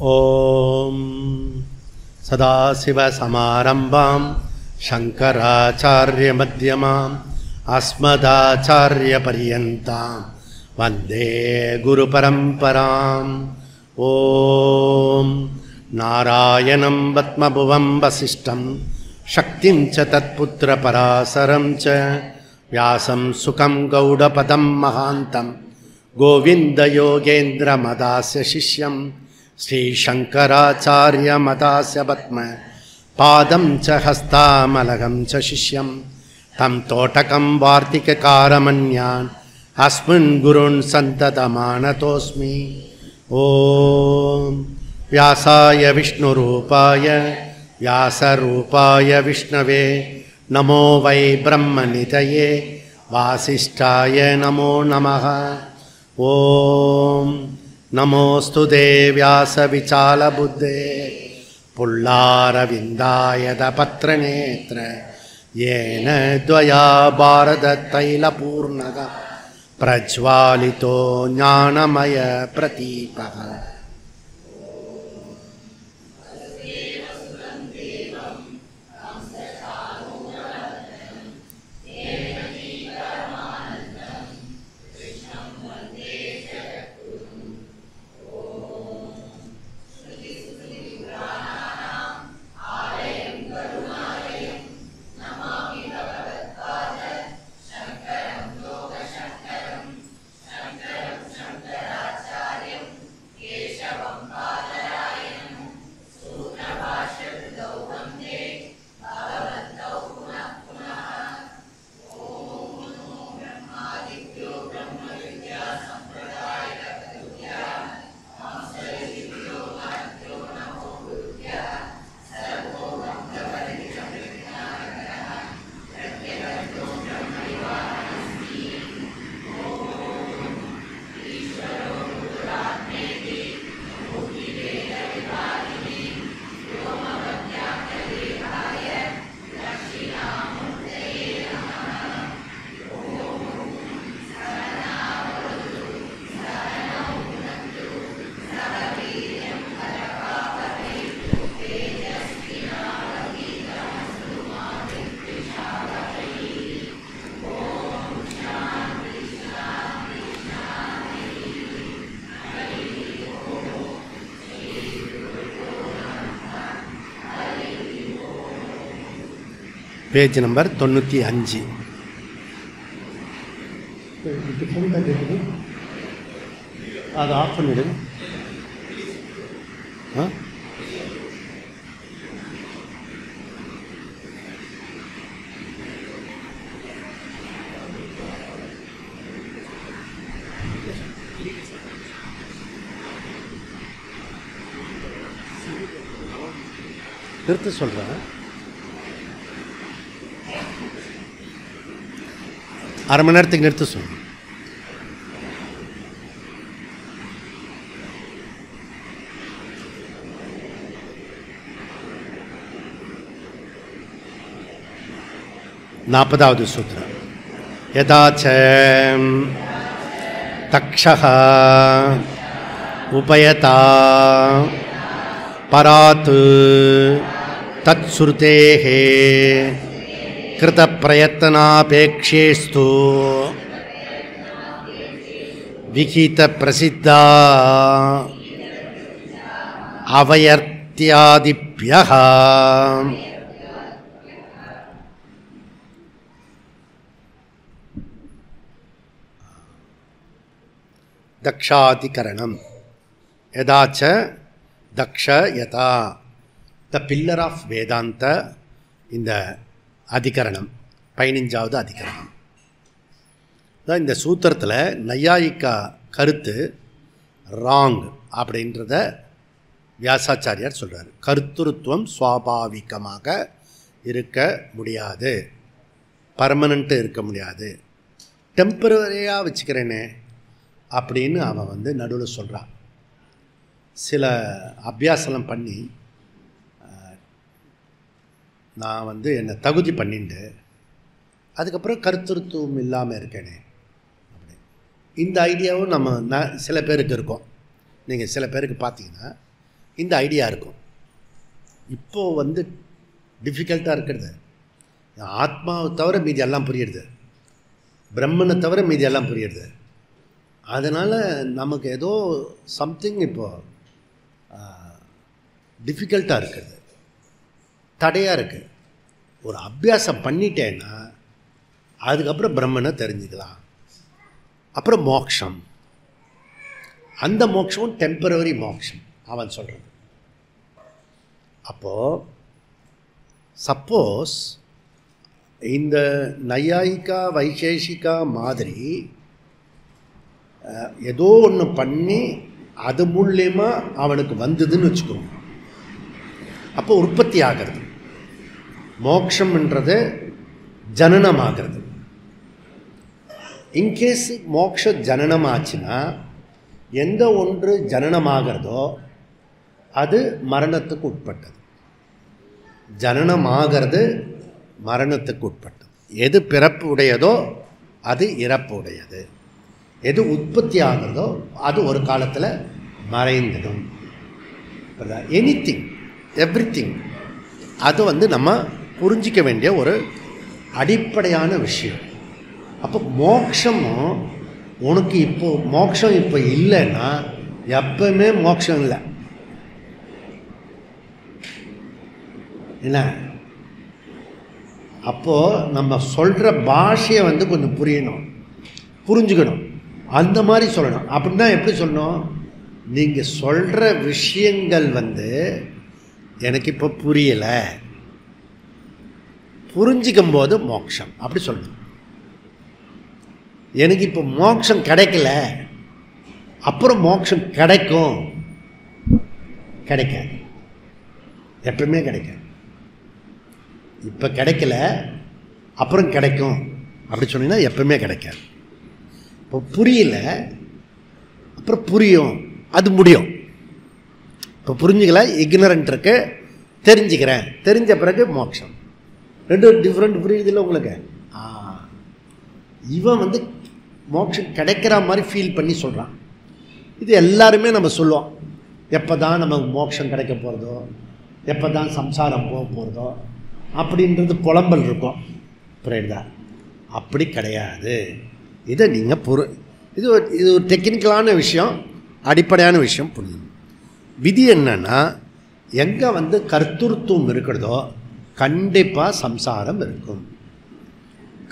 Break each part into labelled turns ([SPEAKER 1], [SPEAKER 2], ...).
[SPEAKER 1] ஓம் சதாசிவசமாரம்பாம் சங்கராச்சார்யமத்யமாம் அஸ்மதாச்சார்யபர்யந்தாம் வந்தே குருபரம்பராம். ஓம் நாராயணம் பத்மபுவம் வசிஷ்டம் சக்திம் ச தத்புத்திரபராசரம் ச வியாசம் சுகம் கௌடபதம் மகாந்தம் கோவிந்தயோகேந்திரமதாஸ்ய சிஷ்யம் ஸ்ரீசங்கராச்சார்யமதாஸ்ய பத்ம பாதம் ச ஹஸ்தாமலகம் ச சிஷ்யம் தம் தோட்டகம் வார்த்திககாரமன்யான் அஸ்மின் குருன் சந்ததமானதோஸ்மி. ஓம் வியாசாய விஷ்ணுரூபாய வியாசரூபாய விஷ்ணவே நமோ வை பிரம்மநிதயே வாசிஷ்டாய நமோ நமः. ஓம் நமோஸ்து வியாசவிசாலபுத்தே புல்லாரவிந்தாயதபத்ரநேத்ர येन द्वया भारततैलपूर्णः प्रज्वालितो ज्ञानमयप्रदीपः. Page number 95. அது ஆஃப் பண்ணிடு. நிறுத்த சொல்கிறேன். அரை மணி நேரத்துக்கு நிறுத்த சொல்லு. நாற்பதாவது சூத்திரம். யதாச்ச தக்ஷः உபயதா பராத் தத் ஸ்ருதேஹ கிருத பிரயத்தனாபேக்ஷேஸ்து விகித பிரசித்தா அவயர்த்தியாதிப்யः தக்ஷாதிகரணம். யதாச்ச தக்ஷ யதா த பில்லர் ஆஃப் வேதாந்த. இந்த அதிகரணம் 15வது அதிகரணம். இந்த சூத்திரத்தில் நையாயிக்கா கருத்து ராங் அப்படின்றத வியாசாச்சாரியார் சொல்கிறார். கருத்துருத்துவம் சுவாபாவிகமாக இருக்க முடியாது, பர்மனண்ட்டு இருக்க முடியாது, டெம்பரரியாக வச்சுக்கிறேனே அப்படின்னு அவன் நடுவில் சொல்கிறான். சில அபியாசனம் பண்ணி நான் என்னை தகுதி பண்ணிட்டு அதுக்கப்புறம் கருத்துருத்துவம் இல்லாமல் இருக்கேனே அப்படி. இந்த ஐடியாவும் சில பேருக்கு இருக்கும். நீங்கள் சில பேருக்கு பார்த்தீங்கன்னா இந்த ஐடியா இருக்கும். இப்போது வந்து டிஃபிகல்ட்டாக இருக்கிறது ஆத்மாவை தவிர மீதி எல்லாம் புரியுறது, பிரம்மனை தவிர மீதி எல்லாம் புரியுறது. அதனால் நமக்கு ஏதோ சம்திங் இப்போது டிஃபிகல்ட்டாக இருக்குது, தடையாக இருக்குது. ஒரு அபியாசம் பண்ணிட்டேன்னா அதுக்கப்புறம் பிரம்மனை தெரிஞ்சுக்கலாம். அப்புறம் மோக்ஷம், அந்த மோட்சமும் டெம்பரவரி மோட்சம் அவன் சொல்கிறது. அப்போது சப்போஸ் இந்த நையாயிகா வைசேஷிகா மாதிரி ஏதோ ஒன்று பண்ணி அது மூலியமாக அவனுக்கு வந்ததுன்னு வச்சுக்கோங்க, அப்போ உற்பத்தி ஆகிறது. மோக்ஷம்ன்றது ஜனனமாகிறது. இன்கேஸ் மோக்ஷ ஜனனம் ஆச்சுன்னா எந்த ஒன்று ஜனனமாகிறதோ அது மரணத்துக்கு உட்பட்டது. ஜனனமாகிறது மரணத்துக்கு உட்பட்டது. எது பிறப்பு உடையதோ அது இறப்பு உடையது. எது உற்பத்தி ஆகிறதோ அது ஒரு காலத்தில் மறைந்துடும். எனிதிங், எவ்ரிதிங், அது வந்து நம்ம புரிஞ்சிக்க வேண்டிய ஒரு அடிப்படையான விஷயம். அப்போ மோட்சமும் உனக்கு இப்போது மோட்சம் இப்போ இல்லைன்னா எப்பவுமே மோட்சம் இல்லை. என்ன அப்போது நம்ம சொல்கிற பாஷையை வந்து கொஞ்சம் புரியணும், புரிஞ்சுக்கணும், அந்த மாதிரி சொல்லணும். அப்படின்னா எப்படி சொல்லணும்? நீங்கள் சொல்கிற விஷயங்கள் வந்து எனக்கு இப்போ புரியலை, புரிஞ்சிக்கும் போது மோட்சம் அப்படி சொல்லணும். எனக்கு இப்போ மோட்சம் கிடைக்கல, அப்புறம் மோட்சம் கிடைக்கும், கிடைக்காது, எப்பவுமே கிடைக்காது. இப்போ கிடைக்கல அப்புறம் கிடைக்கும் அப்படி சொன்னீங்கன்னா எப்பவுமே கிடைக்காது. இப்போ புரியல அப்புறம் புரியும், அது முடியும். இப்போ புரிஞ்சுக்கல, இக்னரண்ட் இருக்கு, தெரிஞ்சுக்கிறேன், தெரிஞ்ச பிறகு மோட்சம். ரெண்டு டிஃப்ரெண்ட் புரியுது இல்லை உங்களுக்கு? இவன் வந்து மோட்சம் கிடைக்கிற மாதிரி ஃபீல் பண்ணி சொல்கிறான். இது எல்லாருமே நம்ம சொல்லுவோம், எப்போ தான் நமக்கு மோட்சம் கிடைக்க போகிறதோ, எப்போ தான் சம்சாரம் போக போகிறதோ அப்படின்றது புலம்பல் இருக்கும். புரியுதா? அப்படி கிடையாது. இதை நீங்கள் இது ஒரு டெக்னிக்கலான விஷயம், அடிப்படையான விஷயம் புரியும். விதி என்னன்னா, எங்கே வந்து கர்த்தృత్వం இருக்கிறதோ கண்டிப்பாக சம்சாரம் இருக்கும்.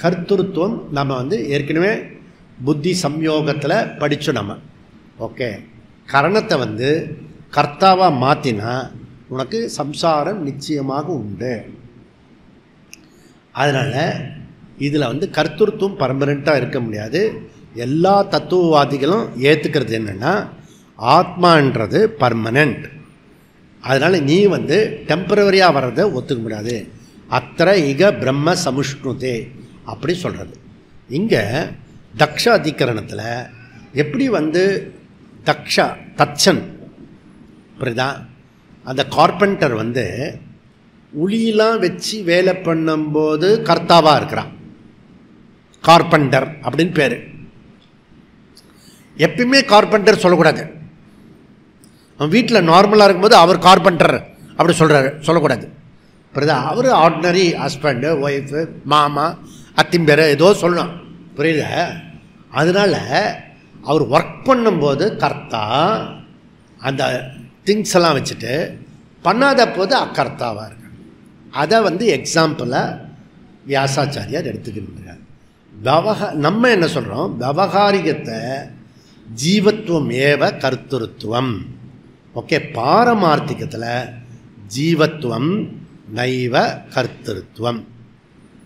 [SPEAKER 1] கர்த்தృత్వం நம்ம வந்து ஏற்கனவே புத்தி சம்யோகத்தில் படித்தோம் நம்ம. ஓகே, கரணத்தை வந்து கர்த்தாவாக மாற்றினா உனக்கு சம்சாரம் நிச்சயமாக உண்டு. அதனால் இதில் வந்து கர்த்தృత్వం பர்மனெண்ட்டாக இருக்க முடியாது. எல்லா தத்துவவாதிகளும் ஏற்றுக்கிறது என்னென்னா ஆத்மான்றது பர்மனெண்ட். அதனால் நீ வந்து டெம்பரவரியாக வர்றதை ஒத்துக்க முடியாது. அத்திர இக பிரம்ம சமுஷ்ணுதே அப்படி சொல்கிறது. இங்கே தக்ஷ அதிகரணத்தில் எப்படி வந்து தச்சன் புரியுதா, அந்த கார்பெண்டர் வந்து உளியெலாம் வச்சு வேலை பண்ணும்போது கர்த்தாவாக இருக்கிறான், கார்பெண்டர் அப்படின்னு பேர். எப்பயுமே கார்பெண்டர் சொல்லக்கூடாது. அவன் வீட்டில் நார்மலாக இருக்கும்போது அவர் கார்பெண்டர் அப்படி சொல்கிறாரு, சொல்லக்கூடாது. புரியுதா? அவர் ஆர்டினரி ஹஸ்பண்டு, ஒய்ஃபு, மாமா, அத்திம்பேர் ஏதோ சொல்லணும். புரியுத? அதனால் அவர் ஒர்க் பண்ணும்போது கர்த்தா அந்த திங்ஸ் எல்லாம் வச்சுட்டு, பண்ணாத போது அக்கர்த்தாவாக இருக்கு. அதை வந்து எக்ஸாம்பிளாக வியாசாச்சாரியார் எடுத்துக்கின்றார். நம்ம என்ன சொல்கிறோம்? விவகாரிகத்தை ஜீவத்துவம் ஏவ கர்த்தృత్వం. ஓகே, பாரமார்த்திகத்தில் ஜீவத்துவம் நைவ கர்த்தృత్వం.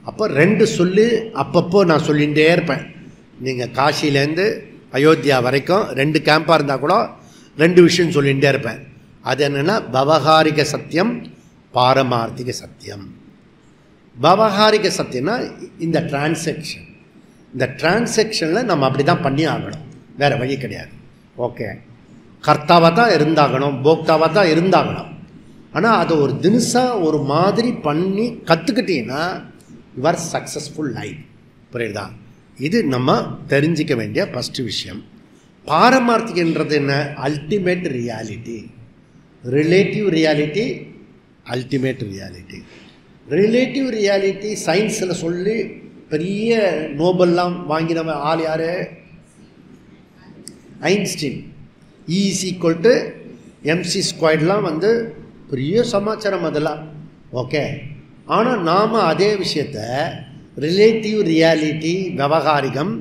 [SPEAKER 1] அப்போ ரெண்டு சொல்லி அப்பப்போ நான் சொல்லிகிட்டே இருப்பேன். நீங்கள் காசிலேருந்து அயோத்தியா வரைக்கும் 2 கேம்பாக இருந்தால் கூட 2 விஷயம் சொல்லிகிட்டே இருப்பேன். அது என்னென்னா பவகாரிக சத்தியம், பாரமார்த்திக சத்தியம். பவகாரிக சத்தியம்னா இந்த டிரான்சாக்ஷன். இந்த டிரான்சாக்ஷனில் நம்ம அப்படி தான் பண்ணி ஆகணும், வேறு வழி கிடையாது. ஓகே, கர்த்தாவாக தான் இருந்தாகணும், போக்தாவாக தான் இருந்தாகணும். ஆனால் அதை ஒரு தினசாக ஒரு மாதிரி பண்ணி கற்றுக்கிட்டீங்கன்னா யுவர் சக்ஸஸ்ஃபுல் லைஃப். புரியுதா? இது நம்ம தெரிஞ்சிக்க வேண்டிய ஃபஸ்ட்டு விஷயம். பாரமார்த்திகன்றது என்ன? Ultimate reality. Relative reality, ultimate reality. Relative reality சயின்ஸில் சொல்லி பெரிய நோபல்லாம் வாங்கினவன் ஆள் யார்? ஐன்ஸ்டீன். E=mc² வந்து பெரிய சமாச்சாரம் அதெல்லாம். ஓகே. ஆனால் நாம் அதே விஷயத்தை ரிலேட்டிவ் ரியாலிட்டி விவகாரிகம்,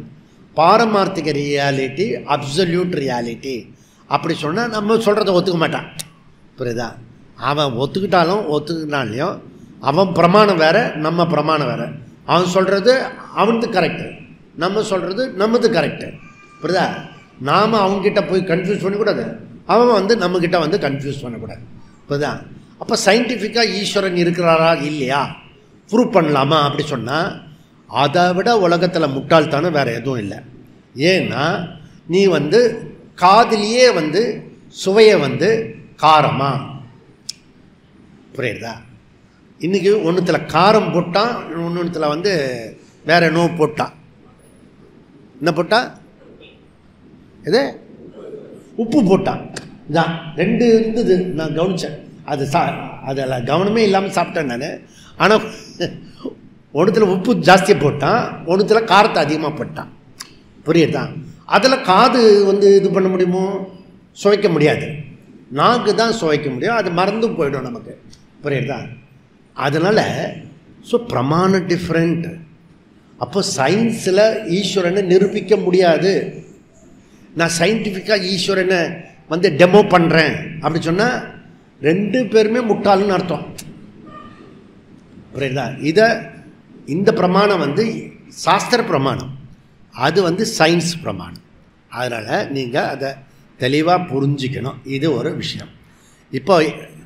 [SPEAKER 1] பாரமார்த்திக ரியாலிட்டி, அப்சல்யூட் ரியாலிட்டி அப்படி சொன்னால் நம்ம சொல்கிறத ஒத்துக்க மாட்டான். புரியுதா? அவன் ஒத்துக்கிட்டாலும் ஒத்துக்கிட்டாலையும் அவன் பிரமாணம் வேறு, நம்ம பிரமாணம் வேறு. அவன் சொல்கிறது அவனுக்கு கரெக்டு, நம்ம சொல்கிறது நம்மது கரெக்டு. புரியுதா? நாம் அவங்ககிட்ட போய் கன்ஃபியூஸ் பண்ணக்கூடாது, அவன் வந்து நம்மக்கிட்ட வந்து கன்ஃபியூஸ் பண்ணக்கூடாது. புரியுதா? அப்போ சயின்டிஃபிக்காக ஈஸ்வரன் இருக்கிறாரா இல்லையா ப்ரூவ் பண்ணலாமா அப்படி சொன்னால் அதை விட உலகத்தில் முட்டாள்தானே வேறு எதுவும் இல்லை. ஏன்னா நீ வந்து காதிலேயே வந்து சுவையை வந்து காரமா, புரியுதா? இன்றைக்கி ஒன்றுத்தில் காரம் போட்டான், ஒன்றுத்தில் வந்து வேறு என்னோ போட்டான். என்ன போட்டான்? இது உப்பு போட்டான். இதான் ரெண்டு இருந்தது, நான் கவனித்தேன். அது அதில் கவனமே இல்லாமல் சாப்பிட்டேன் நான். ஆனால் ஒன்றுத்தில் உப்பு ஜாஸ்தியாக போட்டான், ஒன்றுத்தில் காரத்தை அதிகமாக போட்டான். புரியுதா? அதில் காது வந்து இது பண்ண முடியுமோ? சுவைக்க முடியாது. நாக்கு தான் சுவைக்க முடியும், அது மறந்தும் போயிடும் நமக்கு. புரியுதா? அதனால் பிரமாணம் டிஃப்ரெண்ட். அப்போ சயின்ஸில் ஈஸ்வரனை நிரூபிக்க முடியாது. நான் சயின்டிஃபிக்காக ஈஸ்வரனை வந்து டெமோ பண்ணுறேன் அப்படி சொன்னால் ரெண்டு பேருமே முட்டாள்னு அர்த்தம். புரியுதா? இந்த பிரமாணம் வந்து சாஸ்திர பிரமாணம், அது வந்து சயின்ஸ் பிரமாணம். அதனால் நீங்கள் அதை தெளிவாக புரிஞ்சிக்கணும். இது ஒரு விஷயம். இப்போ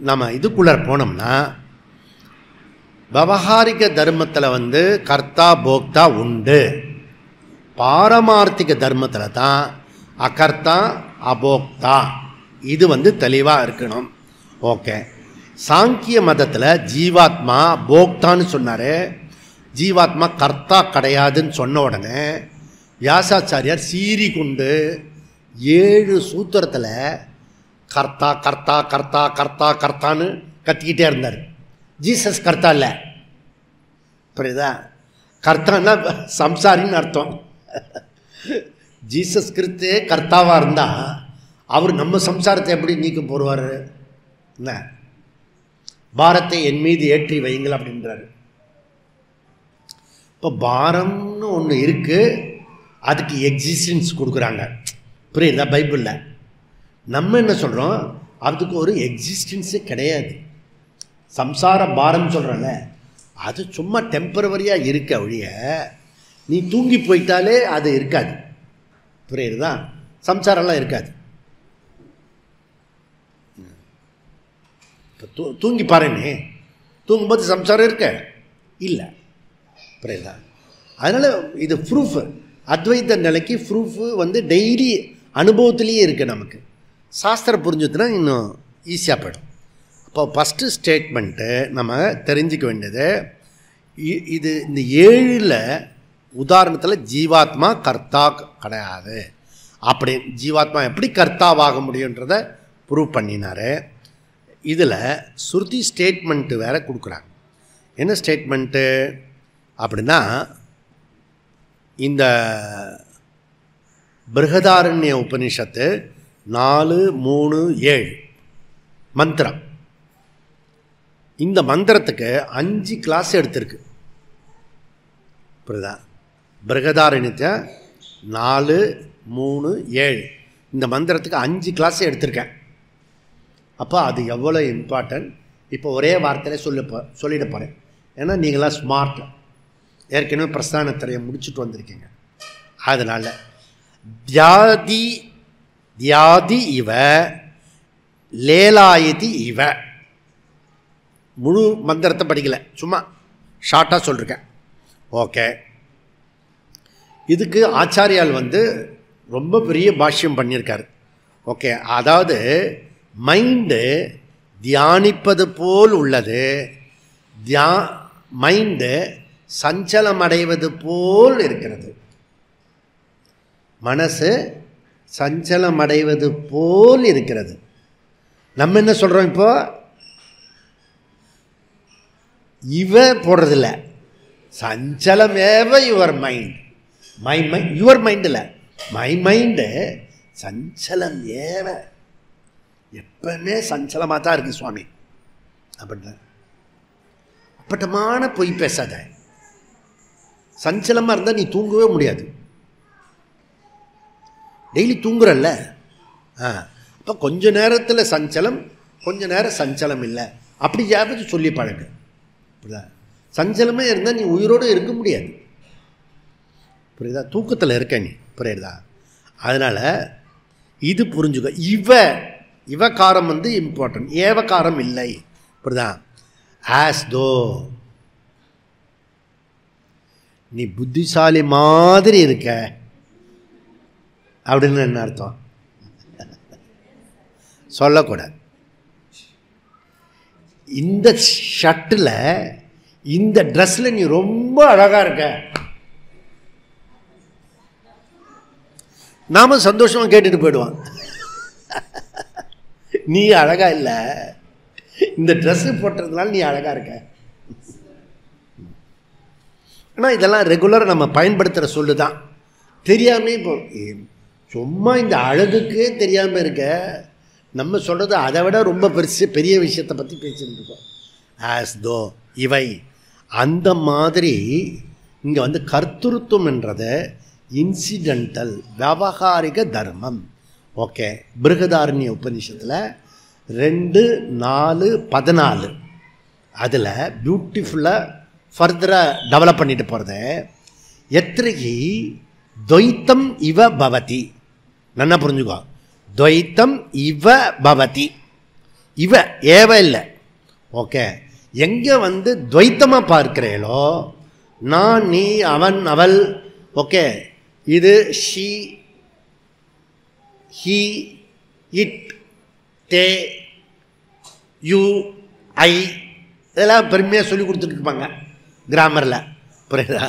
[SPEAKER 1] நம்ம இதுக்குள்ளே போனோம்னா விவகாரிக தர்மத்தில் வந்து கர்த்தா போக்தா உண்டு. பாரமார்த்திக தர்மத்தில் தான் அகர்த்தா அபோக்தா, இது வந்து தெளிவாக இருக்கணும். ஓகே. சாங்கிய மதத்தில் ஜீவாத்மா போக்தான்னு சொன்னார், ஜீவாத்மா கர்த்தா கிடையாதுன்னு சொன்ன உடனே வியாசாச்சாரியார் சீறி கொண்டு 7 சூத்திரத்தில் கர்த்தா கர்த்தா கர்த்தா கர்த்தா கர்த்தான்னு கத்திக்கிட்டே இருந்தார். ஜீசஸ் கர்த்தா இல்லை. புரியுதா? கர்த்தான்னா சம்சாரின்னு அர்த்தம். ஜீசஸ் கிறிஸ்து கர்த்தாவாக இருந்தால் அவர் நம்ம சம்சாரத்தை எப்படி நீக்க போடுவார்? என்ன பாரத்தை என் மீது ஏற்றி வைங்கள் அப்படின்றாரு. இப்போ பாரம்னு ஒன்று இருக்குது, அதுக்கு எக்ஸிஸ்டன்ஸ் கொடுக்குறாங்க. புரியுதா? பைபிளில் நம்ம என்ன சொல்கிறோம்? அதுக்கு ஒரு எக்ஸிஸ்டன்ஸே கிடையாது. சம்சார பாரம் சொல்கிறோம்ல, அது சும்மா டெம்பரவரியாக இருக்க ஒழிய நீ தூங்கி போயிட்டாலே அது இருக்காது. புரியுதுதா? சம்சாரம்லாம் இருக்காது. இப்போ தூங்கி பாருன்னு தூங்கும்போது சம்சாரம் இருக்க இல்லை. புரியுதா? அதனால் இது ப்ரூஃபு, அத்வைத்த நிலைக்கு ப்ரூஃபு வந்து டெய்லி அனுபவத்துலேயே இருக்குது. நமக்கு சாஸ்திரம் புரிஞ்சுதுன்னா இன்னும் ஈஸியாக போயிடும். இப்போ ஃபஸ்ட்டு ஸ்டேட்மெண்ட்டு நம்ம தெரிஞ்சிக்க வேண்டியது இது. இந்த 7 உதாரணத்தில் ஜீவாத்மா கர்த்தா கிடையாது. அப்படி ஜீவாத்மா எப்படி கர்த்தாவாக முடியுன்றதை ப்ரூவ் பண்ணினார். இதில் ஸ்ருதி ஸ்டேட்மெண்ட்டு வேறு கொடுக்குறாங்க. என்ன ஸ்டேட்மெண்ட்டு அப்படின்னா, இந்த பிருகதாரண்ய உபனிஷத்து 4:3-7 மந்திரம். இந்த மந்திரத்துக்கு 5 கிளாஸ் எடுத்திருக்கு. புரியுதா? பிருகதாரண்யத்தை 4:3-7 இந்த மந்திரத்துக்கு 5 கிளாஸ் எடுத்திருக்கேன். அப்போ அது எவ்வளோ இம்பார்ட்டன்ட் இப்போ ஒரே வார்த்தையில சொல்லிட போகிறேன். ஏன்னா நீங்களாம் ஸ்மார்ட், ஏற்கனவே பிரஸ்தானத்திரையை முடிச்சுட்டு வந்திருக்கீங்க. அதனால் தியாதி தியாதி இவ லேலாயதி இவ, முழு மந்திரத்தை படிக்கலை, சும்மா ஷார்ட்டாக சொல்லியிருக்கேன். ஓகே. இதுக்கு ஆச்சாரியால் வந்து ரொம்ப பெரிய பாஷ்யம் பண்ணியிருக்காரு. ஓகே. அதாவது மைண்டு தியானிப்பது போல் உள்ளது, மைண்டு சஞ்சலமடைவது போல் இருக்கிறது. மனசு சஞ்சலமடைவது போல் இருக்கிறது. நம்ம என்ன சொல்கிறோம் இப்போ? இவ போடுறதில்ல, சஞ்சலமேவ your mind. My mind your mind இல்லை, மை மைண்டு சஞ்சலம் ஏவ, எப்பவுமே சஞ்சலமாக தான் இருக்கு சுவாமி அப்படின்ற. அப்பட்டமான பொய் பேசாத. சஞ்சலமாக இருந்தால் நீ தூங்கவே முடியாது. டெய்லி தூங்குறல்ல, அப்போ கொஞ்ச நேரத்தில் சஞ்சலம், கொஞ்ச நேரம் சஞ்சலம் இல்லை, அப்படி யாராவது சொல்லி பழகு. சஞ்சலமே இருந்தால் நீ உயிரோடு இருக்க முடியாது. புரியுதா? தூக்கத்தில் இருக்க நீ. புரியுதா? அதனால் இது புரிஞ்சுக்க. இவகாரம் வந்து இம்பார்ட்டன்ட், ஏவகாரம் இல்லை. புரியுதா? ஆஸ் தோ நீ புத்திசாலி மாதிரி இருக்க அப்படின்னு என்ன அர்த்தம்? சொல்லக்கூடாது. இந்த ஷர்ட்டில் இந்த ட்ரெஸ்ஸில் நீ ரொம்ப அழகாக இருக்க, நாம சந்தோஷமாக கேட்டுட்டு போயிடுவான். நீ அழகா இல்லை, இந்த ட்ரெஸ்ஸு போட்டதுனால நீ அழகா இருக்க. ஆனால் இதெல்லாம் ரெகுலராக நம்ம பயன்படுத்துகிற சொல்லு தான். தெரியாமல் இப்போ சும்மா இந்த அழகுக்கே தெரியாமல் இருக்க, நம்ம சொல்கிறது அதை விட ரொம்ப பெரிய விஷயத்தை பற்றி பேசிட்டு இருக்கோம். ஆஸ் தோ இவை அந்த மாதிரி. இங்கே வந்து கர்த்திருவம் என்றது இன்சிடென்டல் வியாவகாரிக தர்மம். ஓகே, பிருகதாரண்ய உபநிஷத்தில் 2:4-14 அதில் பியூட்டிஃபுல்லாக ஃபர்தராக டெவலப் பண்ணிட்டு போகிறது. எத்திரகி துவைத்தம் இவ பவதி. நல்லா புரிஞ்சுக்கோ, துவைத்தம் இவ பவதி. இவ ஏவ இல்லை. ஓகே, எங்கே வந்து துவைத்தமாக பார்க்கிறீங்களோ, நான், நீ, அவன், அவள், ஓகே, இது she, he, it, they, you, I, இதெல்லாம் பெருமையாக சொல்லி கொடுத்துட்டு இருப்பாங்க கிராமரில். புரியுதா?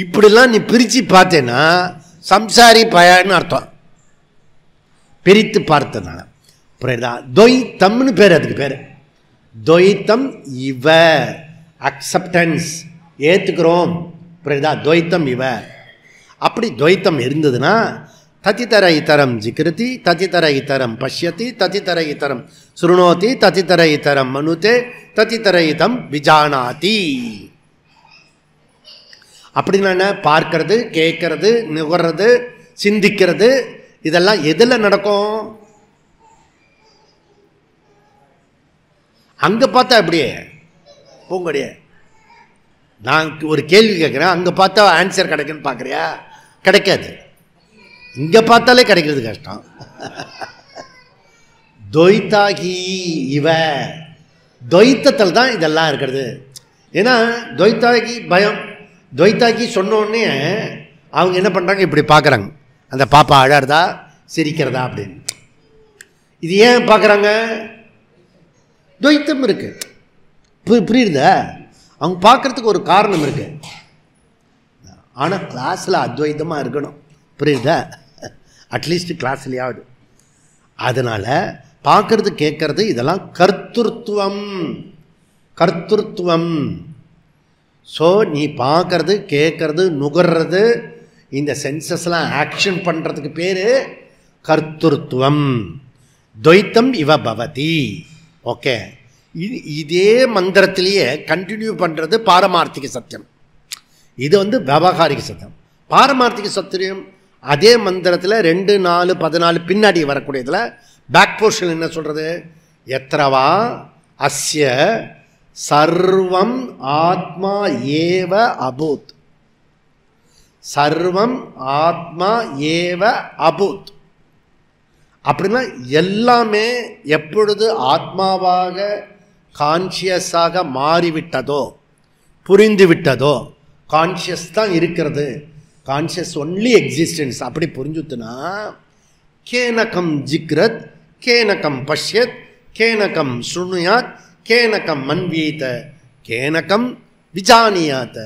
[SPEAKER 1] இப்படிலாம் நீ பிரித்து பார்த்தேன்னா சம்சாரி பயன்னு அர்த்தம், பிரித்து பார்த்ததுனால. புரியுதா? துவைத்தம்னு பேர், அதுக்கு பேர் துவைத்தம் இவ, அக்செப்டன்ஸ், ஏற்றுக்கிறோம். புரியுதா? துவைத்தம் இவ. அப்படி துவைத்தம் இருந்ததுன்னா ததிதர இதரம் ஜிகிருதி, ததிதர இதரம் பஷ்யதி, ததிதர இதரம் சுருணோதி, ததிதர இதரம் மனுதே, ததிதர இதம் விஜானாதி. அப்படின்னா என்ன? பார்க்கறது, கேட்கறது, நுகர்றது, சிந்திக்கிறது, இதெல்லாம் எதில் நடக்கும்? அங்கே பார்த்தா அப்படியே பூங்கடியே. நான் ஒரு கேள்வி கேட்குறேன், அங்கே பார்த்தா ஆன்சர் கிடைக்குன்னு பார்க்குறியா? கிடைக்காது. இங்கே பார்த்தாலே கிடைக்கிறது கஷ்டம். துவைத்தாகி இவ, துவைத்தத்தில் தான் இதெல்லாம் இருக்கிறது. ஏன்னா துவைத்தாகி பயம், துவைத்தாகி சொன்னோடனே அவங்க என்ன பண்ணுறாங்க, இப்படி பார்க்குறாங்க, அந்த பாப்பா அழறதா சிரிக்கிறதா அப்படின்னு. இது ஏன் பார்க்குறாங்க? துவைத்தம் இருக்கு. புரியுதா? அவங்க பார்க்குறதுக்கு ஒரு காரணம் இருக்கு. ஆனால் கிளாஸில் அத்வைத்தமாக இருக்கணும். புரியுதா? அட்லீஸ்ட் கிளாஸ்லையாவது. அதனால் பார்க்கறது, கேட்கறது, இதெல்லாம் கர்த்திருவம். கர்த்திருவம். ஸோ நீ பார்க்கறது, கேட்கறது, நுகர்றது, இந்த சென்சஸ்லாம் ஆக்ஷன் பண்ணுறதுக்கு பேர் கர்த்திருவம். துவைத்தம் இவ பவதி. ஓகே, இதே மந்திரத்திலேயே கண்டினியூ பண்ணுறது பாரமார்த்திக சத்தியம். இது வந்து வியாவகாரிக சத்தியம். பாரமார்த்திக சத்தியம் அதே மந்திரத்தில் 2:4-14 பின்னாடி வரக்கூடியதில் பேக் போர்ஷன் என்ன சொல்கிறது? எத்ரவா அஸ்ய சர்வம் ஆத்மா ஏவ அபூத். சர்வம் ஆத்மா ஏவ அபூத். அப்படின்னா எல்லாமே எப்பொழுது ஆத்மாவாக கான்ஷியஸாக மாறிவிட்டதோ, புரிந்துவிட்டதோ, கான்ஷியஸ் தான் இருக்கிறது, கான்ஷியஸ் ஒன்லி எக்ஸிஸ்டன்ஸ், அப்படி புரிஞ்சுத்துனா கேனகம் ஜிக்ரத், கேனகம் பஷ்யத், கேனகம் சுணுயாத், கேனகம் மன்வீத, கேனகம் விஜானியாத.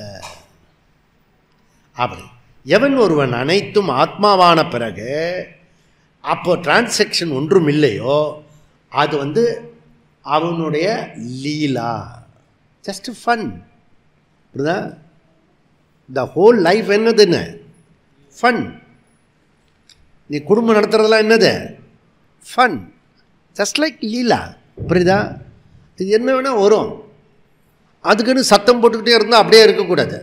[SPEAKER 1] அப்படி எவன் ஒருவன் அனைத்தும் ஆத்மாவான பிறகு, அப்போ டிரான்சாக்ஷன் ஒன்றும் இல்லையோ, அது வந்து அவனுடைய லீலா, ஜஸ்ட் ஃபன். புரியுதா? த ஹோல் லைஃப் என்னதுன்னு ஃபன். நீ குடும்பம் நடத்துறதெல்லாம் என்னது ஃபன், ஜஸ்ட் லைக் லீலா. புரியுதா? இது என்ன வேணால் வரும், அதுக்குன்னு சத்தம் போட்டுக்கிட்டே இருந்தால் அப்படியே இருக்கக்கூடாது.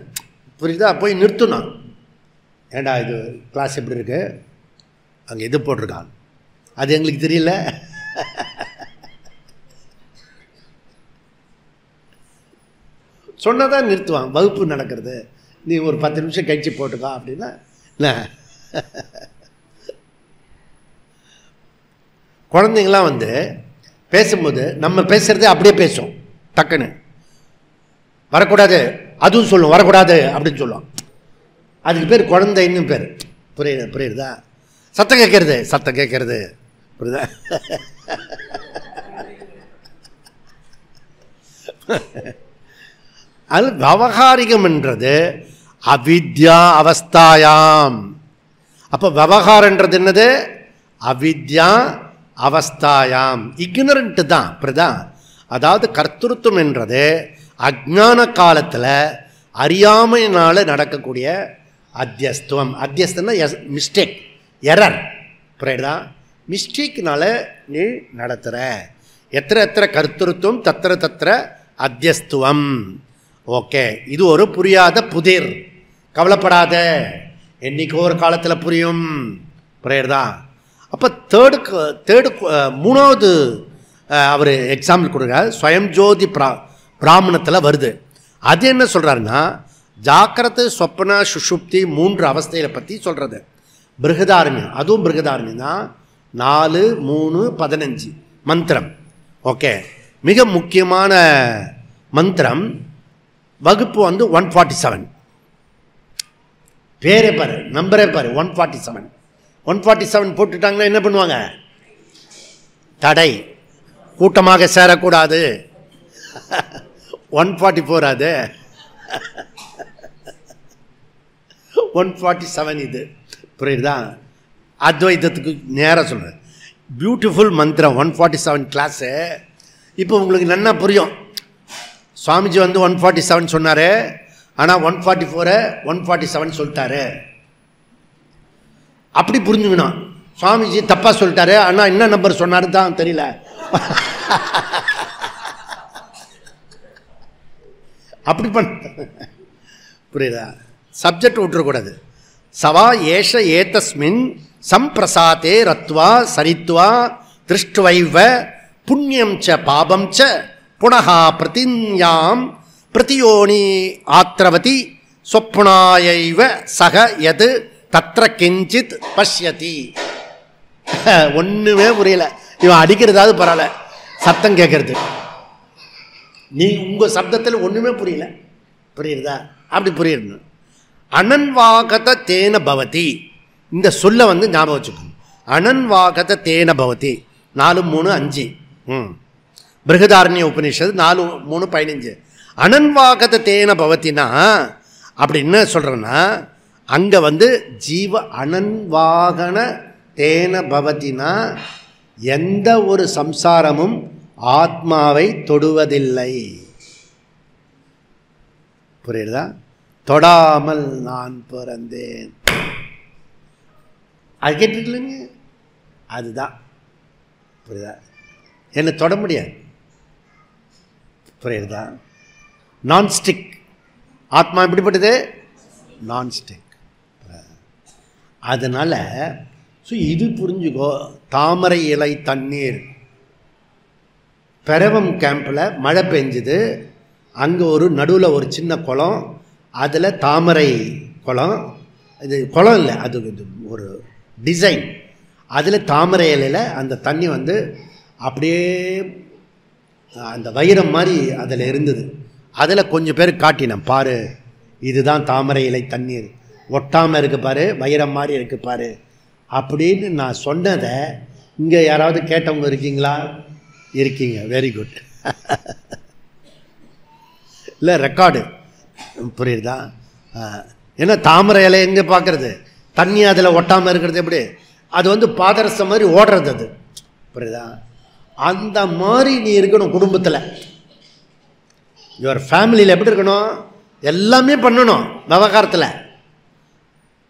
[SPEAKER 1] புரியுதா? போய் நிறுத்தணும். ஏண்டா இது கிளாஸ் எப்படி இருக்கு, அங்கே இது போட்டிருக்கான், அது எங்களுக்கு தெரியல. சொன்னதான் நிறுத்துவான். வகுப்பு நடக்கிறது, நீ ஒரு 10 நிமிஷம் கழிச்சு போட்டுக்கா அப்படின்னா இல்லை. குழந்தைங்களாம் வந்து பேசும்போது நம்ம பேசுகிறதே அப்படியே பேசும். டக்குன்னு வரக்கூடாது அதுவும் சொல்லும், வரக்கூடாது அப்படின்னு சொல்லுவோம். அதுக்கு பேர் குழந்தைன்னு பேர். புரியுதா? சத்தம் கேட்கறது. புரியுதா? அது விவகாரிகம் என்றது அவித்யா அவஸ்தாயாம். அப்போ விவகாரன்றது என்னது? அவித்யா அவஸ்தாயாம், இக்னரண்ட் தான். புரியுதா? அதாவது கர்த்தృత్వం என்றது அஜ்ஞான காலத்தில் அறியாமையினால் நடக்கக்கூடிய அத்தியஸ்துவம். அத்தியஸ்துன்னா மிஸ்டேக், எரர். புரியுதா? மிஸ்டேக்னால நீ நடத்துகிற. எத்திர கர்த்தృత్వం தத்திர அத்தியஸ்துவம். ஓகே, இது ஒரு புரியாத புதிர். கவலைப்படாத, என்னைக்கோ ஒரு காலத்தில் புரியும். புரியுறதா? அப்போ தேர்டு மூணாவது அவர் எக்ஸாம்பிள் கொடுக்குறார். ஸ்வயம் ஜோதி பிராமணத்தில் வருது. அது என்ன சொல்கிறாருன்னா, ஜாக்கிரதை சொப்பன சுஷுப்தி 3 அவஸ்தைகளை பற்றி சொல்கிறது. பிருகதாரண்யம், அதுவும் பிருகதாரண்யம் தான். 4, 3, 15 மந்திரம். ஓகே, மிக முக்கியமான மந்திரம். வகுப்பு வந்து 147. பேரே பாரு, நம்பரே பாரு, 147. 147 போட்டுட்டாங்கன்னா என்ன பண்ணுவாங்க? தடை, கூட்டமாக சேரக்கூடாது. 144 அது 147 இது. புரியுதா? அத்வைதத்துக்கு நேராக சொல்கிறேன். பியூட்டிஃபுல் மந்திரம் 147 கிளாஸு. இப்போ உங்களுக்கு நன்னா புரியும். சுவாமிஜி வந்து 147 சொன்னார், ஆனால் 144 147 சொல்லிட்டாரு. அப்படி புரிஞ்சுக்கணும். சுவாமிஜி தப்பாக சொல்லிட்டாரு, ஆனால் என்ன நம்பர் சொன்னாரு தான் தெரியல. அப்படி பண்ண புரியுதா? சப்ஜெக்ட் விட்டுறக்கூடாது. சவா ஏஷ ஏதஸ்மின் சம்பிரசாதே ரத்வா சரித்வா திருஷ்டுவைவ புண்ணியம் ச பாபம் ச புனஹா பிரதிஞாம் பிரதியோனி ஆத்ரவதி சொப்னாயைவ சக யது தத்ர கிஞ்சித் பஷ்யதி. ஒன்றுமே புரியல. இவன் அடிக்கிறதாவது பரவாயில்ல, சத்தம் கேட்கறது. நீ உங்கள் சப்தத்தில் ஒன்றுமே புரியல. புரியுறதா? அப்படி புரியுது. அனன்வாகத தேன பவதி, இந்த சொல்ல வந்து ஞாபகம் வச்சுக்கணும். அனன்வாகத தேன பவதி 4, 3, 5. பிருகதாரண்ய உபநிஷத்து 4, 3, 15. அனன்வாகத தேன பவத்தினா அப்படி என்ன சொல்கிறேன்னா, அங்கே வந்து ஜீவ அனன்வாகன தேன பவத்தினா எந்த ஒரு சம்சாரமும் ஆத்மாவை தொடுவதில்லை. புரியுதா? தொடாமல் நான் பிறந்தேன், அது கேட்டுக்கலங்க. அதுதான். புரியுதா? என்னை தொட முடியாது. புரியுதா? நான்ஸ்டிக் ஆத்மா எப்படிப்பட்டது? நான்ஸ்டிக். அதனால இது புரிஞ்சுக்கோ. தாமரை இலை தண்ணீர். பெரவம் கேம்பில் மழை பெஞ்சுது. அங்கே ஒரு நடுவில் ஒரு சின்ன குளம், அதில் தாமரை குளம். இது குளம் இல்லை, அது ஒரு டிசைன். அதில் தாமரை இலையில் அந்த தண்ணி வந்து அப்படியே அந்த வைரம் மாதிரி அதில் இருந்தது. அதில் கொஞ்சம் பேர் காட்டினேன், பாரு இதுதான் தாமரை இலை தண்ணீர், ஒட்டாமல் இருக்கு பாரு, வைரம் மாதிரி இருக்கு பாரு அப்படின்னு நான் சொன்னதை இங்கே யாராவது கேட்டவங்க இருக்கீங்களா? இருக்கீங்க, வெரி குட். இல்லை ரெக்கார்டு. புரியுதா? ஏன்னா தாமரை இலை எங்கே பார்க்குறது, தண்ணி அதில் ஒட்டாமல் இருக்கிறது எப்படி? அது வந்து பாதரசம் மாதிரி ஓடுறது அது. புரியுதா? அந்த மாதிரி நீ இருக்கணும் குடும்பத்தில். யுவர் ஃபேமிலியில் எப்படி இருக்கணும்? எல்லாமே பண்ணணும் விவகாரத்தில்.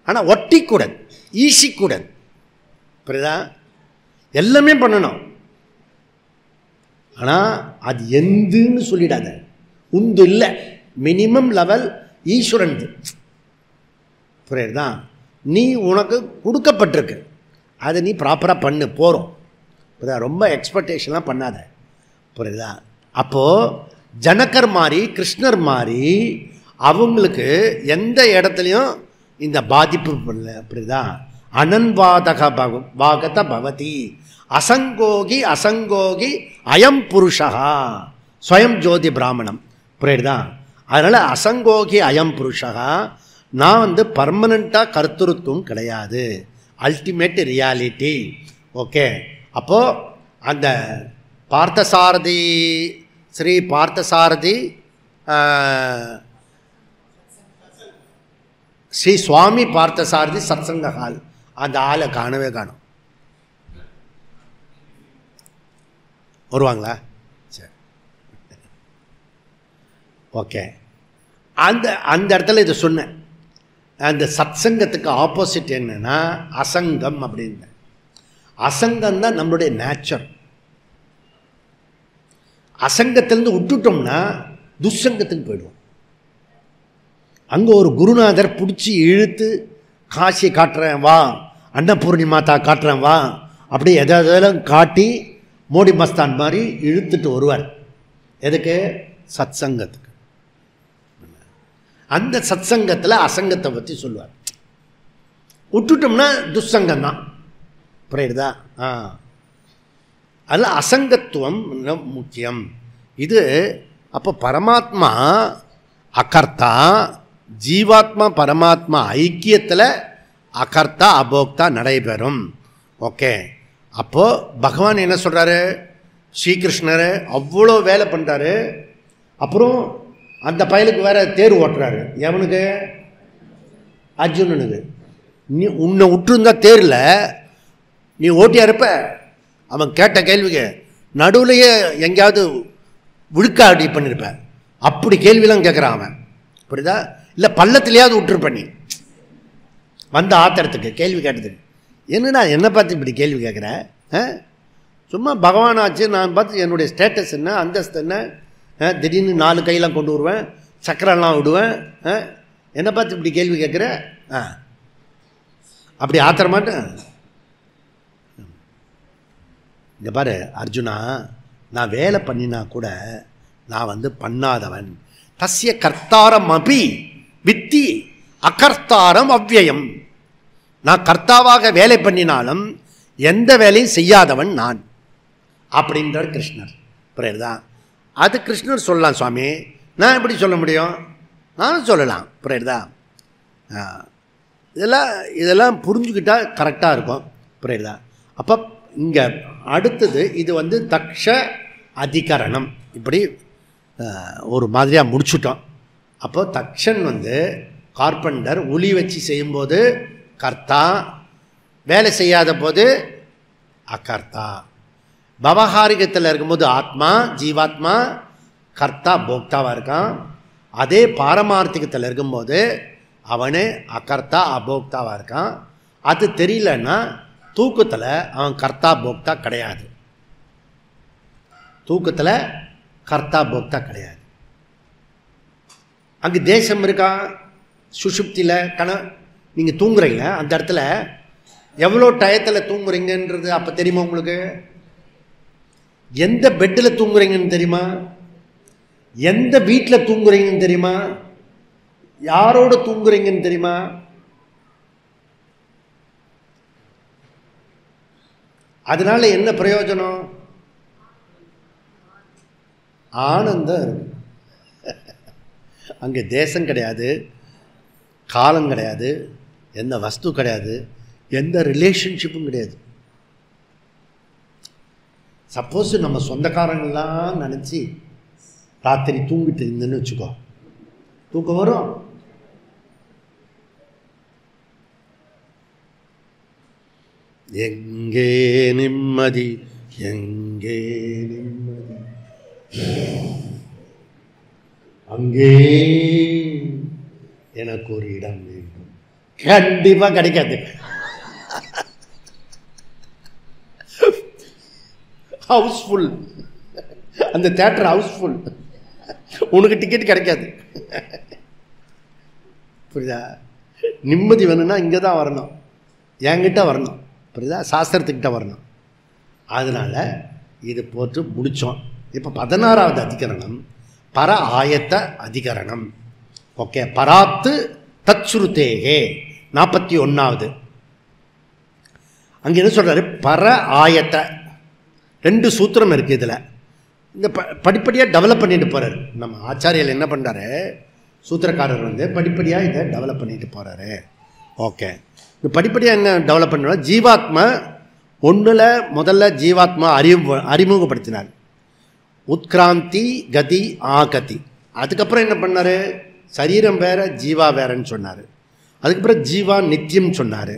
[SPEAKER 1] ஆனால் ஒட்டிக்கூடாது, ஈசிக்கூடாது. புரியுதா? எல்லாமே பண்ணணும். ஆனால் அது எந்துன்னு சொல்லிடாத. உந்து இல்லை, மினிமம் லெவல் ஈஸ்வரன். புரியுதா? நீ உனக்கு கொடுக்கப்பட்டிருக்கு, அதை நீ ப்ராப்பராக பண்ணு, போகிறோம். புரியுதா? ரொம்ப எக்ஸ்பெக்டேஷன்லாம் பண்ணாத. புரியுதா? அப்போது ஜனகர் மாதிரி கிருஷ்ணர் மாதிரி அவங்களுக்கு எந்த இடத்துலையும் இந்த பாதிப்பு இல்லை. புரியுதா? அனன்வாதக பாகத பவதி அசங்கோகி அசங்கோகி அயம் புருஷா ஸ்வயம் ஜோதி பிராமணம். புரியுதா? அதனால் அசங்கோகி அயம் புருஷா. நான் பர்மனண்ட்டாக கருத்துருத்துவம் கிடையாது, அல்டிமேட் ரியாலிட்டி. ஓகே. அப்போது அந்த பார்த்தசாரதி, ஸ்ரீ பார்த்தசாரதி ஸ்ரீ சுவாமி பார்த்தசாரதி சத்சங்க ஹால், அந்த ஆளை காணவே காணும். வருவாங்களா? சரி, ஓகே. அந்த அந்த இடத்துல இதை சொன்னேன். அந்த சத்சங்கத்துக்கு ஆப்போசிட் என்னன்னா அசங்கம் அப்படின்னு. அசங்கம் தான் நம்மளுடைய நேச்சர். அசங்கத்திலேருந்து விட்டுட்டோம்னா துசங்கத்துக்கு போயிடுவோம். அங்கே ஒரு குருநாதர் பிடிச்சி இழுத்து காசியை காட்டுறேன் வா, அன்னபூர்ணி மாதா காட்டுறேன் வா, அப்படி எதாவது காட்டி மோடி மஸ்தான் மாதிரி இழுத்துட்டு வருவார். எதுக்கு? சத்சங்கத்துக்கு. அந்த சத்சங்கத்தில் அசங்கத்தை பற்றி சொல்லுவார். விட்டுட்டோம்னா துசங்கம் தான். புரியுதா? அதில் அசங்கத்துவம் முக்கியம். இது அப்போ பரமாத்மா அகர்த்தா, ஜீவாத்மா பரமாத்மா ஐக்கியத்தில் அகர்த்தா அபோக்தா நடைபெறும். ஓகே. அப்போது பகவான் என்ன சொல்கிறாரு? ஸ்ரீகிருஷ்ணர் அவ்வளோ வேலை பண்ணுறாரு. அப்புறம் அந்த பயலுக்கு வேற தேர் ஓட்டுறாரு. எவனுக்கு? அர்ஜுனனுக்கு. நீ உன்னை விட்டுருந்தா தேரில் நீ ஓட்டியா இருப்ப? அவன் கேட்ட கேள்விக்கு நடுவுலையே எங்கேயாவது விழுக்காடி பண்ணியிருப்ப. அப்படி கேள்வியெல்லாம் கேட்குறான் அவன். புரியுதா? இல்லை பள்ளத்திலேயாவது விட்டுருப்ப நீ வந்த ஆத்திரத்துக்கு கேள்வி கேட்டதுக்கு. என்னடா என்னை பார்த்து இப்படி கேள்வி கேட்குற? சும்மா பகவான் ஆச்சு, நான் பார்த்து என்னுடைய ஸ்டேட்டஸ் என்ன, அந்தஸ்து என்ன, திடீர்னு 4 கையெல்லாம் கொண்டு வருவேன், சக்கரெல்லாம் விடுவேன், என்னை பார்த்து இப்படி கேள்வி கேட்குற? அப்படி ஆத்திரமாட்டேன். இங்கே பாரு அர்ஜுனா, நான் வேலை பண்ணினா கூட நான் பண்ணாதவன். தஸ்ய கர்த்தாரம் அபி வித்தி அகர்த்தாரம் அவ்யயம். நான் கர்த்தாவாக வேலை பண்ணினாலும் எந்த வேலையும் செய்யாதவன் நான் அப்படின்றார் கிருஷ்ணர். புரியுதா? அது கிருஷ்ணர் சொல்லலாம். சுவாமி நான் எப்படி சொல்ல முடியும்? நானும் சொல்லலாம். புரியுதா? இதெல்லாம் புரிஞ்சுக்கிட்டால் கரெக்டாக இருக்கும். புரியுதா? அப்போ இங்கே அடுத்தது இது தக்ஷ அதிகரணம். இப்படி ஒரு மாதிரியாக முடிச்சுட்டோம். அப்போ தக்ஷன் கார்பெண்டர் உளி வச்சு செய்யும்போது கர்த்தா, வேலை செய்யாத போது அகர்த்தா. பவகாரிகத்தில் இருக்கும்போது ஆத்மா ஜீவாத்மா கர்த்தா போக்தாவாக இருக்கான். அதே பாரமார்த்திகத்தில் இருக்கும்போது அவனே அகர்த்தா அபோக்தாவாக இருக்கான். அது தெரியலன்னா தூக்கத்தில் அவன் கர்த்தா போக்தா கிடையாது. தூக்கத்தில் கர்த்தா போக்தா கிடையாது. அங்கே தேசம் இருக்கா? சுஷுப்தியில் நீங்கள் தூங்குறீங்க, அந்த இடத்துல எவ்வளோ டயத்தில் தூங்குறீங்கன்றது அப்போ தெரியுமா உங்களுக்கு? எந்த பெட்டில் தூங்குறீங்கன்னு தெரியுமா? எந்த வீட்டில் தூங்குறீங்கன்னு தெரியுமா? யாரோட தூங்குறீங்கன்னு தெரியுமா? அதனால என்ன பிரயோஜனம்? ஆனந்தம் இருக்கு. அங்கே தேசம் கிடையாது, காலம் கிடையாது, எந்த வஸ்து கிடையாது, எந்த ரிலேஷன்ஷிப்பும் கிடையாது. சப்போஸ் நம்ம சொந்தக்காரங்கள்லாம் நினச்சி ராத்திரி தூங்கிட்டு இருந்துன்னு வச்சுக்கோ, தூக்கம் வரும்? எங்கே நிம்மதி எங்கே நிம்மதி அங்கே எனக்கு ஒரு இடம் வேண்டும். கண்டிப்பா கிடைக்காது. ஹவுஸ்ஃபுல், அந்த தியேட்டர் ஹவுஸ்ஃபுல், உனக்கு டிக்கெட் கிடைக்காது. புரியுதா? நிம்மதி வேணும்னா இங்கே தான் வரணும், என்கிட்ட வரணும். புரியுதா? சாஸ்திரத்துக்கிட்ட வரணும். அதனால இது போட்டு முடித்தோம். இப்போ 16வது அதிகரணம் பர ஆயத்த அதிகரணம். ஓகே, பராத்து தத்ஸ்ருதேகே 41வது. அங்கே என்ன சொல்கிறாரு? பர ஆயத்த 2 சூத்திரம் இருக்குது இதில். இந்த படிப்படியாக டெவலப் பண்ணிட்டு போகிறாரு நம்ம ஆச்சாரியர். என்ன பண்ணுறாரு? சூத்திரக்காரர் படிப்படியாக இதை டெவலப் பண்ணிட்டு போகிறாரு. ஓகே, இந்த படிப்படியாக என்ன டெவலப் பண்ணா, ஜீவாத்மா ஒன்றில் முதல்ல ஜீவாத்மா அறிமுகப்படுத்தினார். உத்கிராந்தி கதி ஆகதி. அதுக்கப்புறம் என்ன பண்ணார்? சரீரம் வேற ஜீவா வேறன்னு சொன்னார். அதுக்கப்புறம் ஜீவா நித்தியம் சொன்னார்.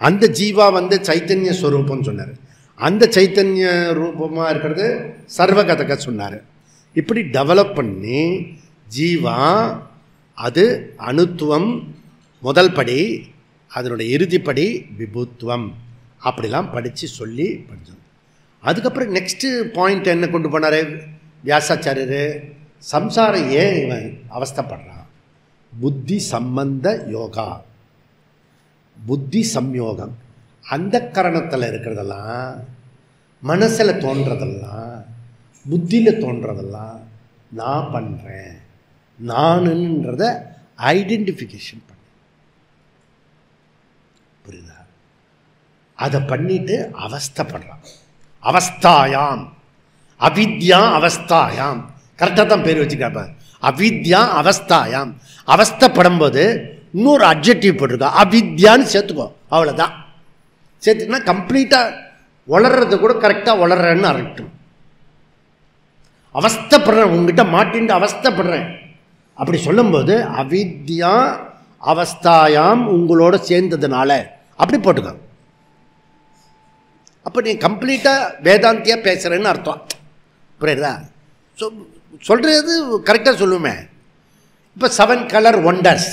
[SPEAKER 1] அந்த ஜீவா சைத்தன்ய ஸ்வரூபம் சொன்னார். அந்த சைத்தன்ய ரூபமாக இருக்கிறது சர்வகதக சொன்னார். இப்படி டெவலப் பண்ணி ஜீவா அது அணுத்துவம் முதல் படி, அதனுடைய இறுதிப்படி விபுத்துவம், அப்படிலாம் படித்து சொல்லி படித்தோம். அதுக்கப்புறம் நெக்ஸ்ட்டு பாயிண்ட் என்ன கொண்டு போனார் வியாசாச்சாரியர்? சம்சாரம் ஏன் இவன் அவஸ்தைப்படுறான்? புத்தி சம்பந்த யோகா, புத்தி சம்யோகம். அந்த கரணத்தில் இருக்கிறதெல்லாம், மனசில் தோன்றதெல்லாம், புத்தியில் தோன்றதெல்லாம் நான் பண்ணுறேன், நானுன்றத ஐடென்டிஃபிகேஷன் பண்ண. புரியுதா? அதை பண்ணிட்டு அவஸ்தைப்படுறான். அவஸ்தாயாம், அவித்யா அவஸ்தாயாம், கரெக்டாக தான் பேர் வச்சுக்காப்ப. அவித்யா அவஸ்தாயாம். அவஸ்தைப்படும் போது இன்னொரு அட்ஜெக்டிவ் போட்டிருக்கா, அவித்யான்னு சேர்த்துக்கோ, அவ்வளோதான். சேர்த்துனா கம்ப்ளீட்டாக வளர்றது கூட கரெக்டாக வளர்றேன்னு அர்த்தம். அவஸ்தைப்படுறேன், உங்ககிட்ட மாட்டின்ட்டு அவஸ்தைப்படுறேன் அப்படி சொல்லும்போது அவித்யா அவஸ்தாயாம் உங்களோட சேர்ந்ததுனால அப்படி போட்டுக்கோ. அப்போ நீ கம்ப்ளீட்டாக வேதாந்தியாக பேசுகிறேன்னு அர்த்தம். புரியுதா? சொல்கிறது கரெக்டாக சொல்லுவேன். இப்போ 7 கலர் ஒண்டர்ஸ்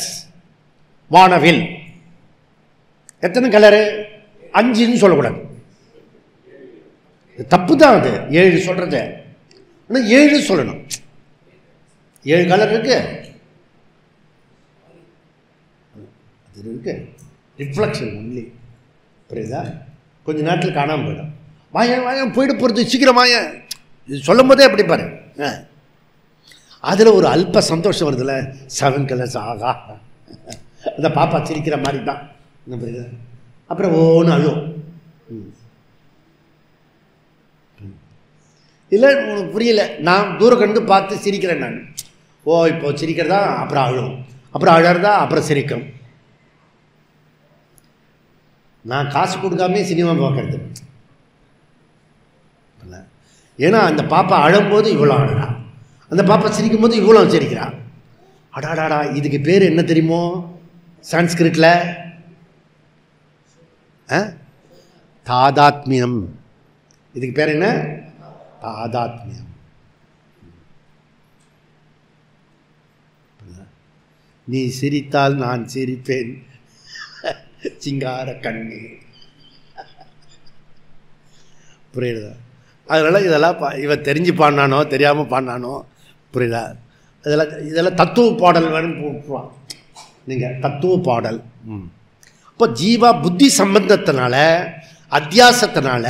[SPEAKER 1] வானவில் எத்தனை கலரு? 5ன்னு சொல்லக்கூடாது, தப்பு தான் அது. 7 சொல்கிறது, ஆனால் 7 சொல்லணும். 7 கலர் இருக்கு, அது இருக்கு, ரிஃப்ளெக்ஷன் ஒன்லி. புரியுதா? கொஞ்சம் நேரத்தில் காணாமல் போயிடும். வாயம் போயிட்டு போகிறது சீக்கிரம் வாயம். இது சொல்லும் போதே எப்படி பாரு, அதில் ஒரு அல்ப சந்தோஷம் வருதுல்ல. 7 கலர்ஸ், ஆகா, அந்த பாப்பா சிரிக்கிற மாதிரி தான். புரியுதா? அப்புறம் ஓன்னு அழும். இல்லை உனக்கு புரியல, நான் தூரம் கண்டு பார்த்து சிரிக்கிறேன் நான். ஓ இப்போ சிரிக்கிறதா, அப்புறம் அழும், அப்புறம் அழறதா, அப்புறம் சிரிக்கும். நான் காசு கொடுக்காமே சினிமா பார்க்கறது. ஏன்னா அந்த பாப்பா அழும்போது இவ்வளோ அழறா, அந்த பாப்பா சிரிக்கும் போது இவ்வளோ சிரிக்கிறா. அடாடாடா, இதுக்கு பேர் என்ன தெரியுமோ சான்ஸ்கிரிட்டில்? தாதாத்மியம். இதுக்கு பேர் என்ன? தாதாத்மியம். நீ சிரித்தால் நான் சிரிப்பேன், சிங்கார கண்ணி. புரியுதா? அதனால் இதெல்லாம் இவன் தெரிஞ்சு பாடினானோ தெரியாமல் பாடினானோ, புரியுதா? இதெல்லாம் தத்துவ பாடல் வேணும் போட்டுருவான் நீங்கள், தத்துவ பாடல். இப்போ ஜீவா புத்தி சம்பந்தத்தினால அத்தியாசத்தினால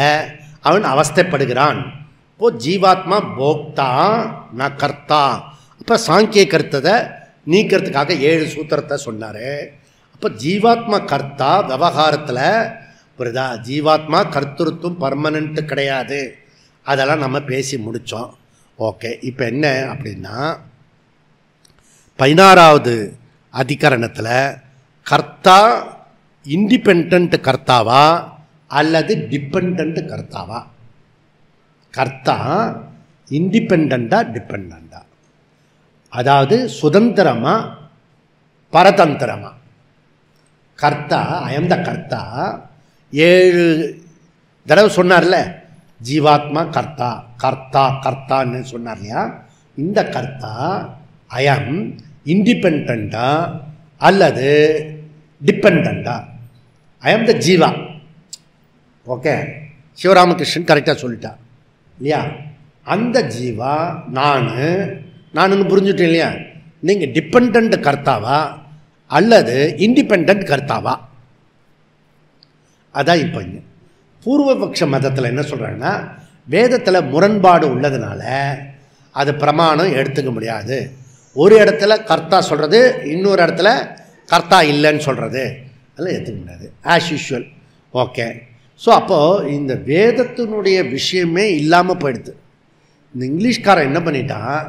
[SPEAKER 1] அவன் அவஸ்தைப்படுகிறான். இப்போ ஜீவாத்மா போக்தா நான் கர்த்தா. அப்போ சாங்கிய கருத்ததை நீக்கிறதுக்காக 7 சூத்திரத்தை சொன்னார். அப்போ ஜீவாத்மா கர்த்தா விவகாரத்தில், புரியுதா? ஜீவாத்மா கர்த்தருத்துவம் பர்மனெண்ட்டு கிடையாது. அதெல்லாம் நம்ம பேசி முடித்தோம். ஓகே, இப்போ என்ன அப்படின்னா 16வது அதிகரணத்தில் கர்த்தா இண்டிபெண்ட் கர்த்தாவா அல்லது டிபெண்ட் கர்த்தாவா? கர்த்தா இண்டிபெண்டா டிபெண்டா, அதாவது சுதந்திரமா பரதந்திரமா? கர்த்தா, ஐ எம் த கர்த்தா 7 தடவை சொன்னார்ல. ஜீவாத்மா கர்த்தா, கர்த்தா கர்த்தான்னு சொன்னார் இல்லையா? இந்த கர்த்தா ஐஎம் இண்டிபெண்டா அல்லது டிபெண்டா? ஐஎம் த ஜீவா. ஓகே, சிவராமகிருஷ்ணன் கரெக்டாக சொல்லிட்டா இல்லையா? அந்த ஜீவா நானுன்னு புரிஞ்சுட்டேன் இல்லையா? நீங்கள் டிபெண்ட் கர்த்தாவா அல்லது இண்டிபெண்ட் கர்த்தாவா? அதான் இப்போ இங்கே பூர்வபக்ஷ மதத்தில் என்ன சொல்கிறாங்கன்னா, வேதத்தில் முரண்பாடு உள்ளதுனால அது பிரமாணம் எடுத்துக்க முடியாது. ஒரு இடத்துல கர்த்தா சொல்கிறது, இன்னொரு இடத்துல கர்த்தா இல்லைன்னு சொல்கிறது, அதெல்லாம் எடுத்துக்க முடியாது ஆஸ் யூஷுவல். ஓகே, ஸோ அப்போது இந்த வேதத்தினுடைய விஷயமே இல்லாமல் போயிடுது. இந்த இங்கிலீஷ்காரன் என்ன பண்ணிட்டான்,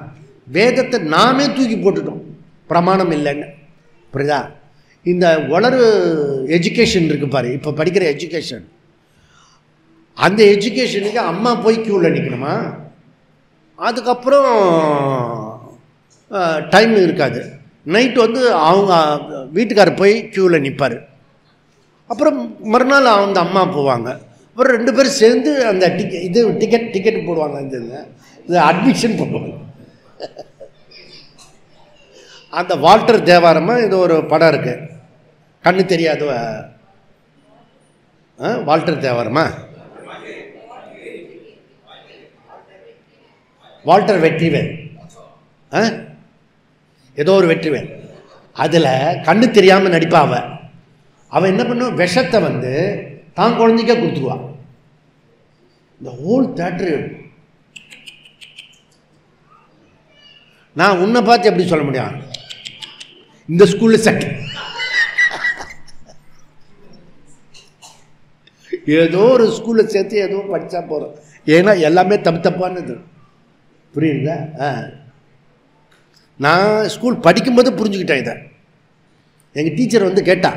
[SPEAKER 1] வேதத்தை நாமே தூக்கி போட்டுட்டோம் பிரமாணம் இல்லைன்னு. புரியுதா? இந்த வளரு எஜுகேஷன் இருக்குது பாரு, இப்போ படிக்கிற எஜுகேஷன், அந்த எஜுகேஷனுக்கு அம்மா போய் க்யூவில் நிற்கணுமா? அதுக்கப்புறம் டைம் இருக்காது. நைட்டு வந்து அவங்க வீட்டுக்காரர் போய் க்யூவில் நிற்பார். அப்புறம் மறுநாள் அந்த அம்மா போவாங்க. அப்புறம் 2 பேரும் சேர்ந்து அந்த டிக்கெட் போடுவாங்க. இந்த அட்மிஷன் போடுவாங்க. அந்த வால்டர் தேவாரமாக இது ஒரு படம் இருக்குது, கண்ணு தெரியாது வால்டர் தேவாரமா, வால்டர் வெற்றிவேல், ஏதோ ஒரு வெற்றிவேல். அதில் கண்ணு தெரியாமல் நடிப்பா. அவன் என்ன பண்ணுவான், விஷத்தை வந்து தான் குழந்தைக்கே கொடுத்துருவான். இந்த ஹோல் தேட்டரு. நான் உன்னை பார்த்து எப்படி சொல்ல முடியும், இந்த ஸ்கூலில் செட் ஏதோ ஒரு ஸ்கூலில் சேர்த்து ஏதோ படித்தா போகிறோம். ஏன்னா எல்லாமே தப்பானது. புரியுதா? நான் ஸ்கூல் படிக்கும்போது புரிஞ்சுக்கிட்டேன் இதை. எங்கள் டீச்சர் வந்து கேட்டா,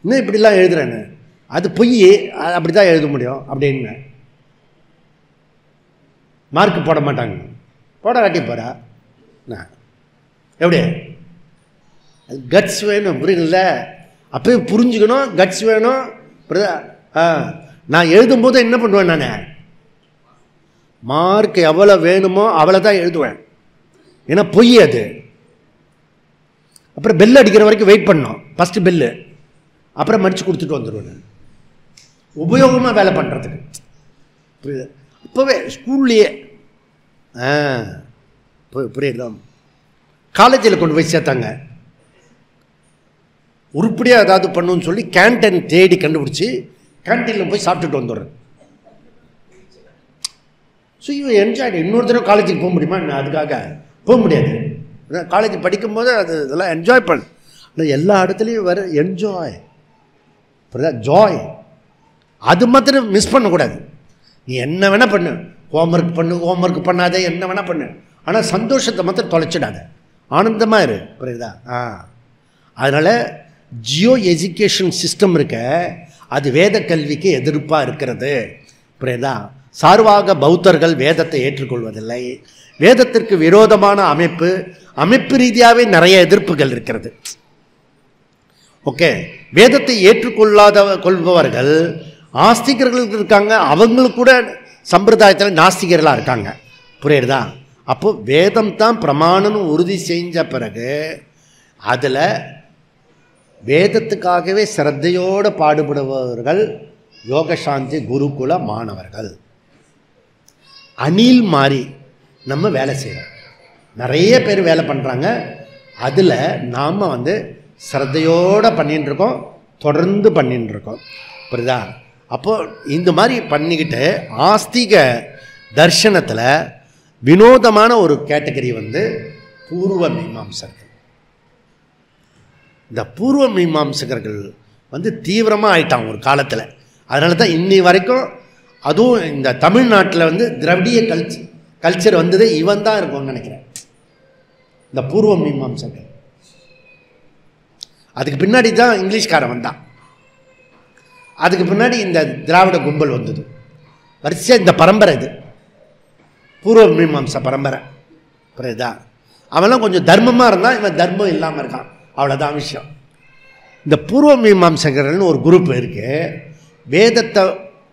[SPEAKER 1] இன்னும் இப்படிலாம் எழுதுறேன்னு, அது பொய், அப்படி தான் எழுத முடியும் அப்படின்னு. மார்க் போட மாட்டாங்க, போட காட்டி போகிறா. எப்படி கட்ஸ் வேணும், புரியுதுல்ல? அப்போ புரிஞ்சுக்கணும், கட்ஸ் வேணும். நான் எழுதும்போது என்ன பண்ணுவேன், நான் மார்க் எவ்வளோ வேணுமோ அவ்வளோ தான் எழுதுவேன். ஏன்னா பொய் அது. அப்புறம் பெல் அடிக்கிற வரைக்கும் வெயிட் பண்ணோம், ஃபஸ்ட்டு பெல்லு, அப்புறம் மடித்து கொடுத்துட்டு வந்துடுவேன். உபயோகமாக வேலை பண்ணுறதுக்கு. புரியுது? இப்போவே ஸ்கூல்லையே புரியுதா? காலேஜில் கொண்டு போய் சேர்த்தாங்க. உருப்படியாக ஏதாவது பண்ணுன்னு சொல்லி கேன்டீன் தேடி கண்டுபிடிச்சி கேன்டீனில் போய் சாப்பிட்டுட்டு வந்துடுறேன். ஸோ இவன் என்ஜாய். இன்னொரு தடவை காலேஜுக்கு போக முடியுமா? அதுக்காக போக முடியாது. காலேஜ் படிக்கும்போது இதெல்லாம் என்ஜாய் பண்ண. ஆனால் எல்லா இடத்துலையும் வர என்ஜாய், ஜாய், அது மாத்திரம் மிஸ் பண்ணக்கூடாது. நீ என்ன வேணால் பண்ணு, ஹோம்ஒர்க் பண்ணாதே, என்ன வேணால் பண்ணு, ஆனால் சந்தோஷத்தை மாத்திரம் தொலைச்சிடாத, ஆனந்தமாக இரு. புரியுதா? அதனால் ஜியோ எஜுகேஷன் சிஸ்டம் இருக்க, அது வேத கல்விக்கு எதிர்ப்பாக இருக்கிறது. புரியுதா? சார்வாக பௌத்தர்கள் வேதத்தை ஏற்றுக்கொள்வதில்லை. வேதத்திற்கு விரோதமான அமைப்பு ரீதியாகவே நிறைய எதிர்ப்புகள் இருக்கிறது. ஓகே, வேதத்தை கொள்பவர்கள் ஆஸ்திகர்கள் இருக்காங்க, அவங்களுக்கு கூட சம்பிரதாயத்தில் நாஸ்திகர்களாக இருக்காங்க. புரியுதா? அப்போ வேதம் தான் பிரமாணம்னு உறுதி செஞ்ச பிறகு அதில் வேதத்துக்காகவே சிரத்தையோடு பாடுபடுபவர்கள் யோகசாந்தி குருகுல மாணவர்கள். அணில் மாறி நம்ம வேலை செய்கிறோம், நிறைய பேர் வேலை பண்ணுறாங்க. அதில் நாம் வந்து சிரத்தையோடு பண்ணிட்டுருக்கோம், தொடர்ந்து பண்ணிட்டுருக்கோம். புரியுதா? அப்போது இந்த மாதிரி பண்ணிக்கிட்டு ஆஸ்திக தர்ஷனத்தில் வினோதமான ஒரு கேட்டகரி வந்து பூர்வ மீமாம்சகர்கள். இந்த பூர்வ மீமாம்சகர்கள் வந்து தீவிரமாக ஆயிட்டாங்க ஒரு காலத்தில். அதனால தான் இன்னி வரைக்கும், அதுவும் இந்த தமிழ்நாட்டில் வந்து திராவிடிய கல்ச்சர் வந்ததே இவன் தான் இருக்கும்னு நினைக்கிறேன், இந்த பூர்வ மீமாம்சகர்கள். அதுக்கு பின்னாடி தான் இங்கிலீஷ்காரன் வந்தான், அதுக்கு பின்னாடி இந்த திராவிட கும்பல் வந்தது. வரிசையாக இந்த பரம்பரை இது பூர்வ மீமாம்ச பரம்பரை. புரியுதா? அவன்லாம் கொஞ்சம் தர்மமாக இருந்தான், இவன் தர்மம் இல்லாமல் இருக்கான், அவ்வளோதான் விஷயம். இந்த பூர்வ மீமாம்சகர்கள்னு ஒரு குரூப் இருக்குது.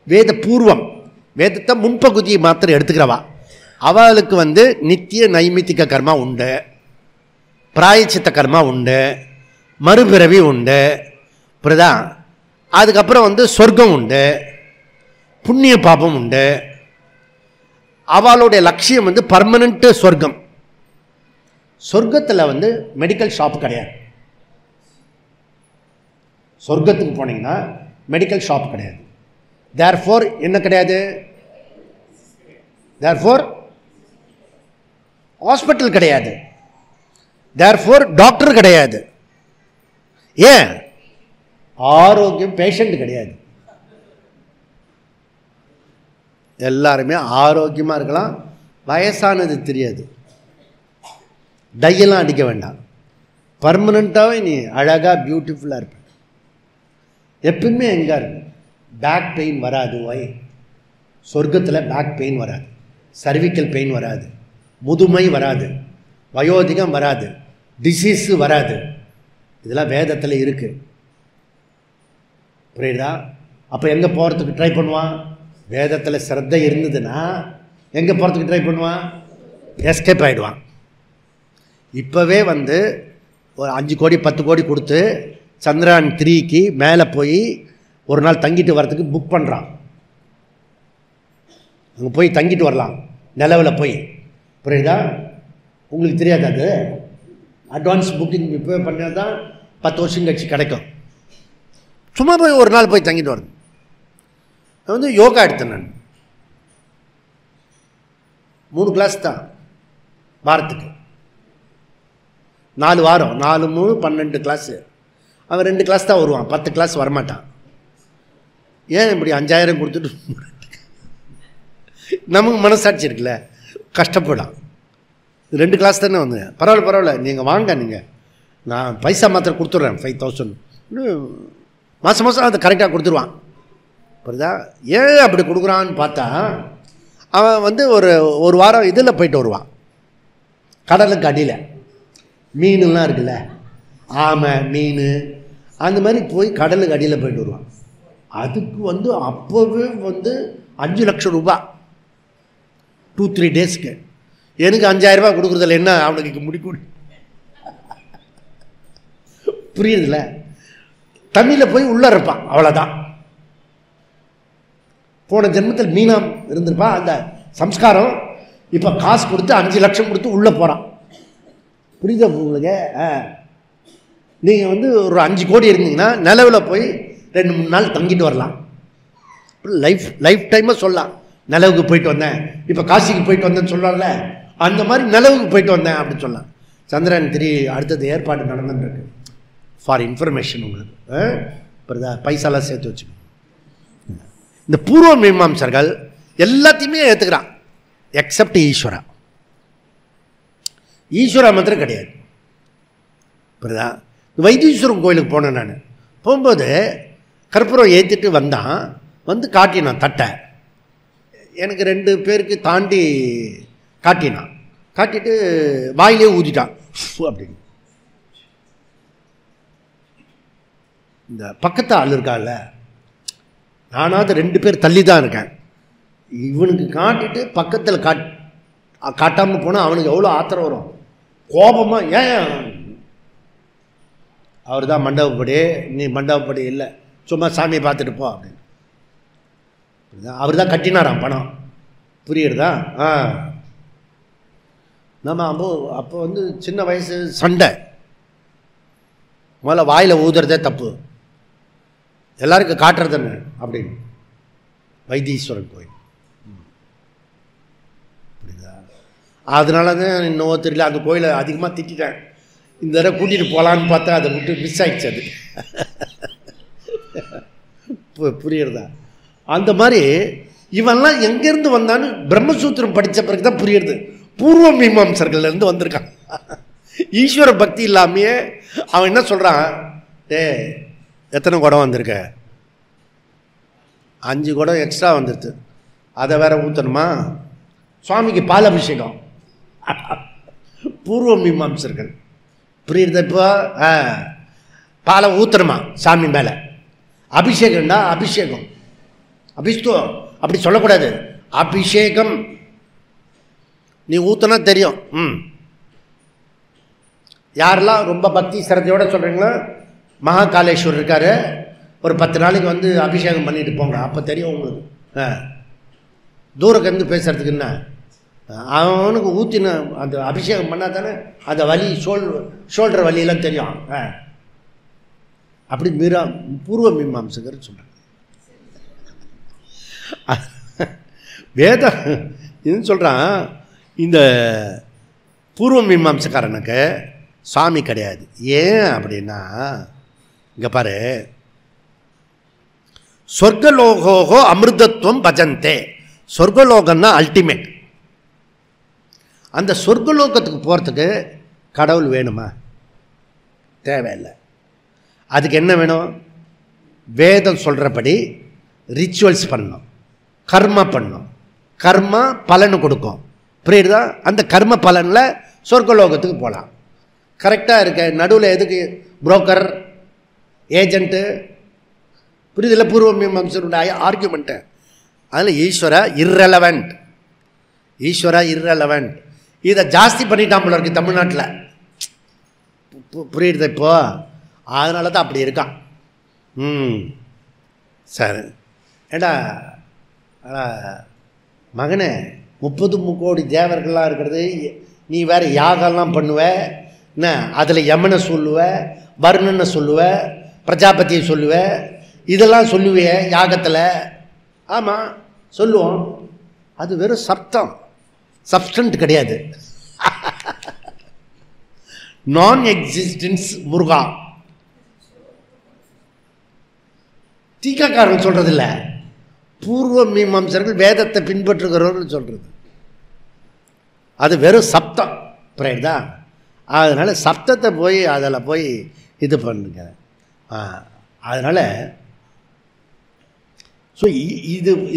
[SPEAKER 1] வேத பூர்வம் வேதத்தை முன்பகுதியை மாத்திரம் எடுத்துக்கிறவா அவளுக்கு வந்து நித்திய நைமித்திக கர்மா உண்டு, பிராயச்சித்த கர்மா உண்டு, மறுபிறவி உண்டு, புரியுதா? அதுக்கப்புறம் வந்து சொர்க்கம் உண்டு, புண்ணிய பாபம் உண்டு. அவளுடைய லட்சியம் வந்து பர்மனண்ட் சொர்க்கம். சொர்க்கத்தில் வந்து மெடிக்கல் ஷாப் கிடையாது. சொர்க்கத்துக்கு போனீங்கன்னா மெடிக்கல் ஷாப் கிடையாது. தேர்ஃபோர் என்ன கிடையாது? தேர்ஃபோர் ஹாஸ்பிட்டல் கிடையாது. தேர்ஃபோர் டாக்டர் கிடையாது. ஏன்? ஆரோக்கியம் பேஷண்ட் கிடையாது. எல்லாருமே ஆரோக்கியமாக இருக்கலாம், வயசானது தெரியாது, டையெல்லாம் அடிக்க வேண்டாம், பர்மனண்ட்டாகவே நீ அழகாக பியூட்டிஃபுல்லாக இருப்ப. எப்பவுமே எங்கே இருக்கு? பேக் பெயின் வராது. ஒய்? சொர்க்கத்தில் பேக் பெயின் வராது, சர்விக்கல் பெயின் வராது, முதுமை வராது, வயோதிகம் வராது, டிசீஸு வராது. இதெல்லாம் வேதத்தில் இருக்குது. புரியுதா? அப்போ எங்கே போகிறதுக்கு ட்ரை பண்ணுவான்? வேதத்தில் சிரத்தை இருந்ததுன்னா எங்கே போகிறதுக்கு ட்ரை பண்ணுவான்? எஸ்கேப் ஆகிடுவான். இப்போவே வந்து ஒரு 5 கோடி 10 கோடி கொடுத்து சந்திரயான் 3க்கு மேலே போய் ஒரு நாள் தங்கிட்டு வரத்துக்கு புக் பண்ணுறான். அங்கே போய் தங்கிட்டு வரலாம் நிலவில் போய். புரியுதா? உங்களுக்கு தெரியாது. அது அட்வான்ஸ் புக்கிங் இப்போ பண்ணால் தான் 10 வருஷம் கழிச்சு கிடைக்கும். சும்மா போய் ஒரு நாள் போய் தங்கிட்டு வரணும். நான் வந்து யோகா எடுத்தேன். நான் 3 கிளாஸ் தான் வாரத்துக்கு, 4 வாரம், 4 3 12 கிளாஸு. அவன் 2 கிளாஸ் தான் வருவான், 10 கிளாஸ் வரமாட்டான். ஏன் இப்படி 5000 கொடுத்துட்டு நமக்கு மனசாட்சி இருக்குல்ல, கஷ்டப்படான். 2 கிளாஸ் தானே வந்து பரவாயில்ல பரவாயில்ல, நீங்கள் வாங்க, நீங்கள் நான் பைசா மாத்திரம் கொடுத்துட்றேன் 5000 மாதம் மாதம் அதை கரெக்டாக கொடுத்துருவான். புரியுதா? ஏன் அப்படி கொடுக்குறான்னு பார்த்தா அவன் வந்து ஒரு வாரம் இதில் போயிட்டு வருவான், கடலுக்கு அடியில் மீனுலாம் இருக்குல்ல, ஆமை மீன் அந்த மாதிரி போய் கடலுக்கு அடியில் போயிட்டு வருவான். அதுக்கு வந்து அப்போவே வந்து 5 லட்சம் ரூபாய் 2-3 டேஸ்க்கு. எனக்கு 5000 ரூபாய் கொடுக்குறதில்ல, என்ன அவனுக்கு முடிக்கூடி. புரியுதுல்ல? தண்ணியில் போய் உள்ளே இருப்பான், அவ்வளோதான். போன ஜென்மத்தில் மீனாம் இருந்திருப்பான். அந்த சம்ஸ்காரம் இப்போ காசு கொடுத்து 5 லட்சம் கொடுத்து உள்ளே போகிறான். புரியுதா உங்களுக்கு? நீங்கள் வந்து ஒரு 5 கோடி இருந்தீங்கன்னா நிலவில் போய் 2-3 நாள் தங்கிட்டு வரலாம். லைஃப் டைமாக சொல்லலாம், நிலவுக்கு போயிட்டு வந்தேன், இப்போ காசிக்கு போயிட்டு வந்தேன்னு சொல்லலாம்ல, அந்த மாதிரி நிலவுக்கு போயிட்டு வந்தேன் அப்படின்னு சொல்லலாம். சந்திரயான் 3 அடுத்தது ஏற்பாடு நடந்துருக்கு. ஃபார் இன்ஃபர்மேஷன் உங்களுக்கு. புரியுதா? பைசாலாம் சேர்த்து வச்சுக்கோங்க. இந்த பூர்வ மீமாம்சர்கள் எல்லாத்தையுமே ஏற்றுக்கிறான் எக்ஸப்ட் ஈஸ்வரா. ஈஸ்வரா மாத்திரம் கிடையாது. புரியுதா? வைத்தீஸ்வரன் கோயிலுக்கு போனேன். நான் போகும்போது கற்பூரம் ஏற்றிட்டு வந்தான், வந்து காட்டினான் தட்டை. எனக்கு 2 பேருக்கு தாண்டி காட்டினான். காட்டிட்டு வாயிலே ஊதிட்டான் அப்படின்னு. இந்த பக்கத்து ஆள் இருக்கான்ல, நானாவது 2 பேர் தள்ளி தான் இருக்கேன். இவனுக்கு காட்டிட்டு பக்கத்தில் காட்டாமல் போனால் அவனுக்கு எவ்வளோ ஆத்திரம் வரும், கோபமாக. ஏன்? அவர் தான் மண்டபப்படி, நீ மண்டபப்படி இல்லை, சும்மா சாமியை பார்த்துட்டு போ அப்படின்னு. அவர் தான் கட்டினாராம் பணம். புரியுறதா? நம்ம அப்போ வந்து சின்ன வயசு சண்டை. முதல்ல வாயில் ஊதுறதே தப்பு, எல்லாருக்கும் காட்டுறது என்ன அப்படின்னு. வைத்தீஸ்வரன் கோயில். புரியுதா? அதனால தான் இன்னும் தெரியல, அந்த கோயிலை அதிகமாக திட்டேன். இந்த தடவை கூட்டிகிட்டு போகலான்னு பார்த்தா அதை விட்டு மிஸ் ஆகிடுச்சு. அது புரியுறதா? அந்த மாதிரி இவன்லாம் எங்கேருந்து வந்தான்னு பிரம்மசூத்திரம் படித்த பிறகு தான் புரியுறது. பூர்வ மீமாம்சர்கள்லேருந்து வந்திருக்கான். ஈஸ்வர பக்தி இல்லாமையே அவன் என்ன சொல்கிறான், எத்தனை குடம் வந்திருக்க? 5 குடம் எக்ஸ்ட்ரா வந்துடுது, அதை வேற ஊற்றணுமா? சுவாமிக்கு பால் அபிஷேகம். பூர்வ மீமாம்சர்கள். புரியுறது? இப்போ பாலை ஊற்றணுமா சாமி மேலே? அபிஷேகம்டா, அபிஷேகம். அப்படி சொல்லக்கூடாது. அபிஷேகம் நீ ஊற்றினா தெரியும். யாரெல்லாம் ரொம்ப பக்தி சிரத்தையோடு சொல்கிறீங்களோ, மகாகாலேஸ்வர் இருக்கார், ஒரு 10 நாளைக்கு வந்து அபிஷேகம் பண்ணிட்டு போங்க, அப்போ தெரியும் உங்களுக்கு. தூரக்கிருந்து பேசுகிறதுக்கு என்ன, அவனுக்கு ஊற்றின அந்த அபிஷேகம் பண்ணால் தானே அந்த வலி ஷோல்டர் வலியெல்லாம் தெரியும். அப்படி பூர்வ மீமாம்சகர் சொல்கிறாங்க. வேதம் இதுன்னு சொல்கிறான். இந்த பூர்வ மீமாம்சக்காரனுக்கு சாமி கிடையாது. ஏன் அப்படின்னா, இங்கே பாரு, சொர்க்கலோகோகோ அமிர்தத்துவம் பஜந்தே. சொர்க்கலோகம்னா அல்டிமேட். அந்த சொர்க்கலோகத்துக்கு போகிறதுக்கு கடவுள் வேணுமா? தேவையில்லை. அதுக்கு என்ன வேணும்? வேதம் சொல்கிறபடி ரிச்சுவல்ஸ் பண்ணணும், கர்மா பண்ணணும். கர்மா பலனை கொடுக்கும், புரியுதா? அந்த கர்ம பலனில் சொர்க்கலோகத்துக்கு போகலாம். கரெக்டாக இருக்க. நடுவில் எதுக்கு புரோக்கர், ஏஜென்ட்டு? புரியுதில்ல பூர்வ மீமாம்சருடைய ஆர்கியூமெண்ட்டு. அதில் ஈஸ்வரா இர்ரெலவெண்ட், ஈஸ்வரா இர்ரெலவெண்ட். இதை ஜாஸ்தி பண்ணிட்டான் போல இருக்கு தமிழ்நாட்டில். புரியுது இப்போ? அதனால தான் அப்படி இருக்கான். சரி. ஏடா மகனே, 30 கோடி தேவர்கள்லாம் இருக்கிறது, நீ வேறு யாகம்லாம் பண்ணுவ என்ன? அதில் யமனை சொல்லுவ, வருணனை சொல்லுவ, பிரஜாபதியை சொல்லுவ, இதெல்லாம் சொல்லுவிய யாகத்தில். ஆமாம் சொல்லுவோம். அது வெறும் சப்தம், சப்ஸ்டன்ட் கிடையாது. நான் எக்ஸிஸ்டன்ஸ் முருகா. டீக்காக்காரன் சொல்கிறது இல்லை, பூர்வ மீமாம்சர்கள் வேதத்தை பின்பற்றுகிறவர்கள் சொல்கிறது. அது வெறும் சப்தம், புரியுதா? அதனால் சப்தத்தை போய் அதில் போய் இது பண்ணுங்க. அதனால் ஸோ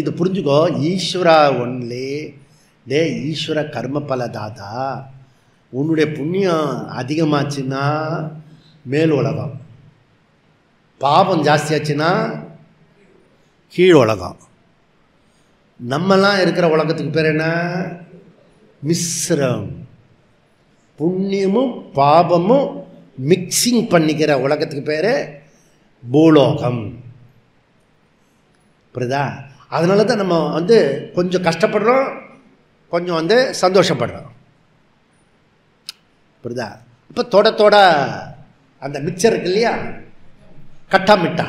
[SPEAKER 1] இது புரிஞ்சுக்கோ. ஈஸ்வரா ஒன்லி டே ஈஸ்வர கர்மபல தாதா. உன்னுடைய புண்ணியம் அதிகமாச்சுன்னா மேல் உலகம், பாவம் ஜாஸ்தியாச்சுன்னா கீழ் உலகம். நம்மெல்லாம் இருக்கிற உலகத்துக்கு பேர் என்ன? மிஸ்ரம். புண்ணியமும் பாவமும் மிக்சிங் பண்ணிக்கிற உலகத்துக்கு பேர் பூலோகம். புரியுதா? அதனால தான் நம்ம வந்து கொஞ்சம் கஷ்டப்படுறோம், கொஞ்சம் வந்து சந்தோஷப்படுறோம். புரியுதா? இப்போ தோட அந்த மிக்சர் இருக்கு இல்லையா, கட்டா மிட்டா,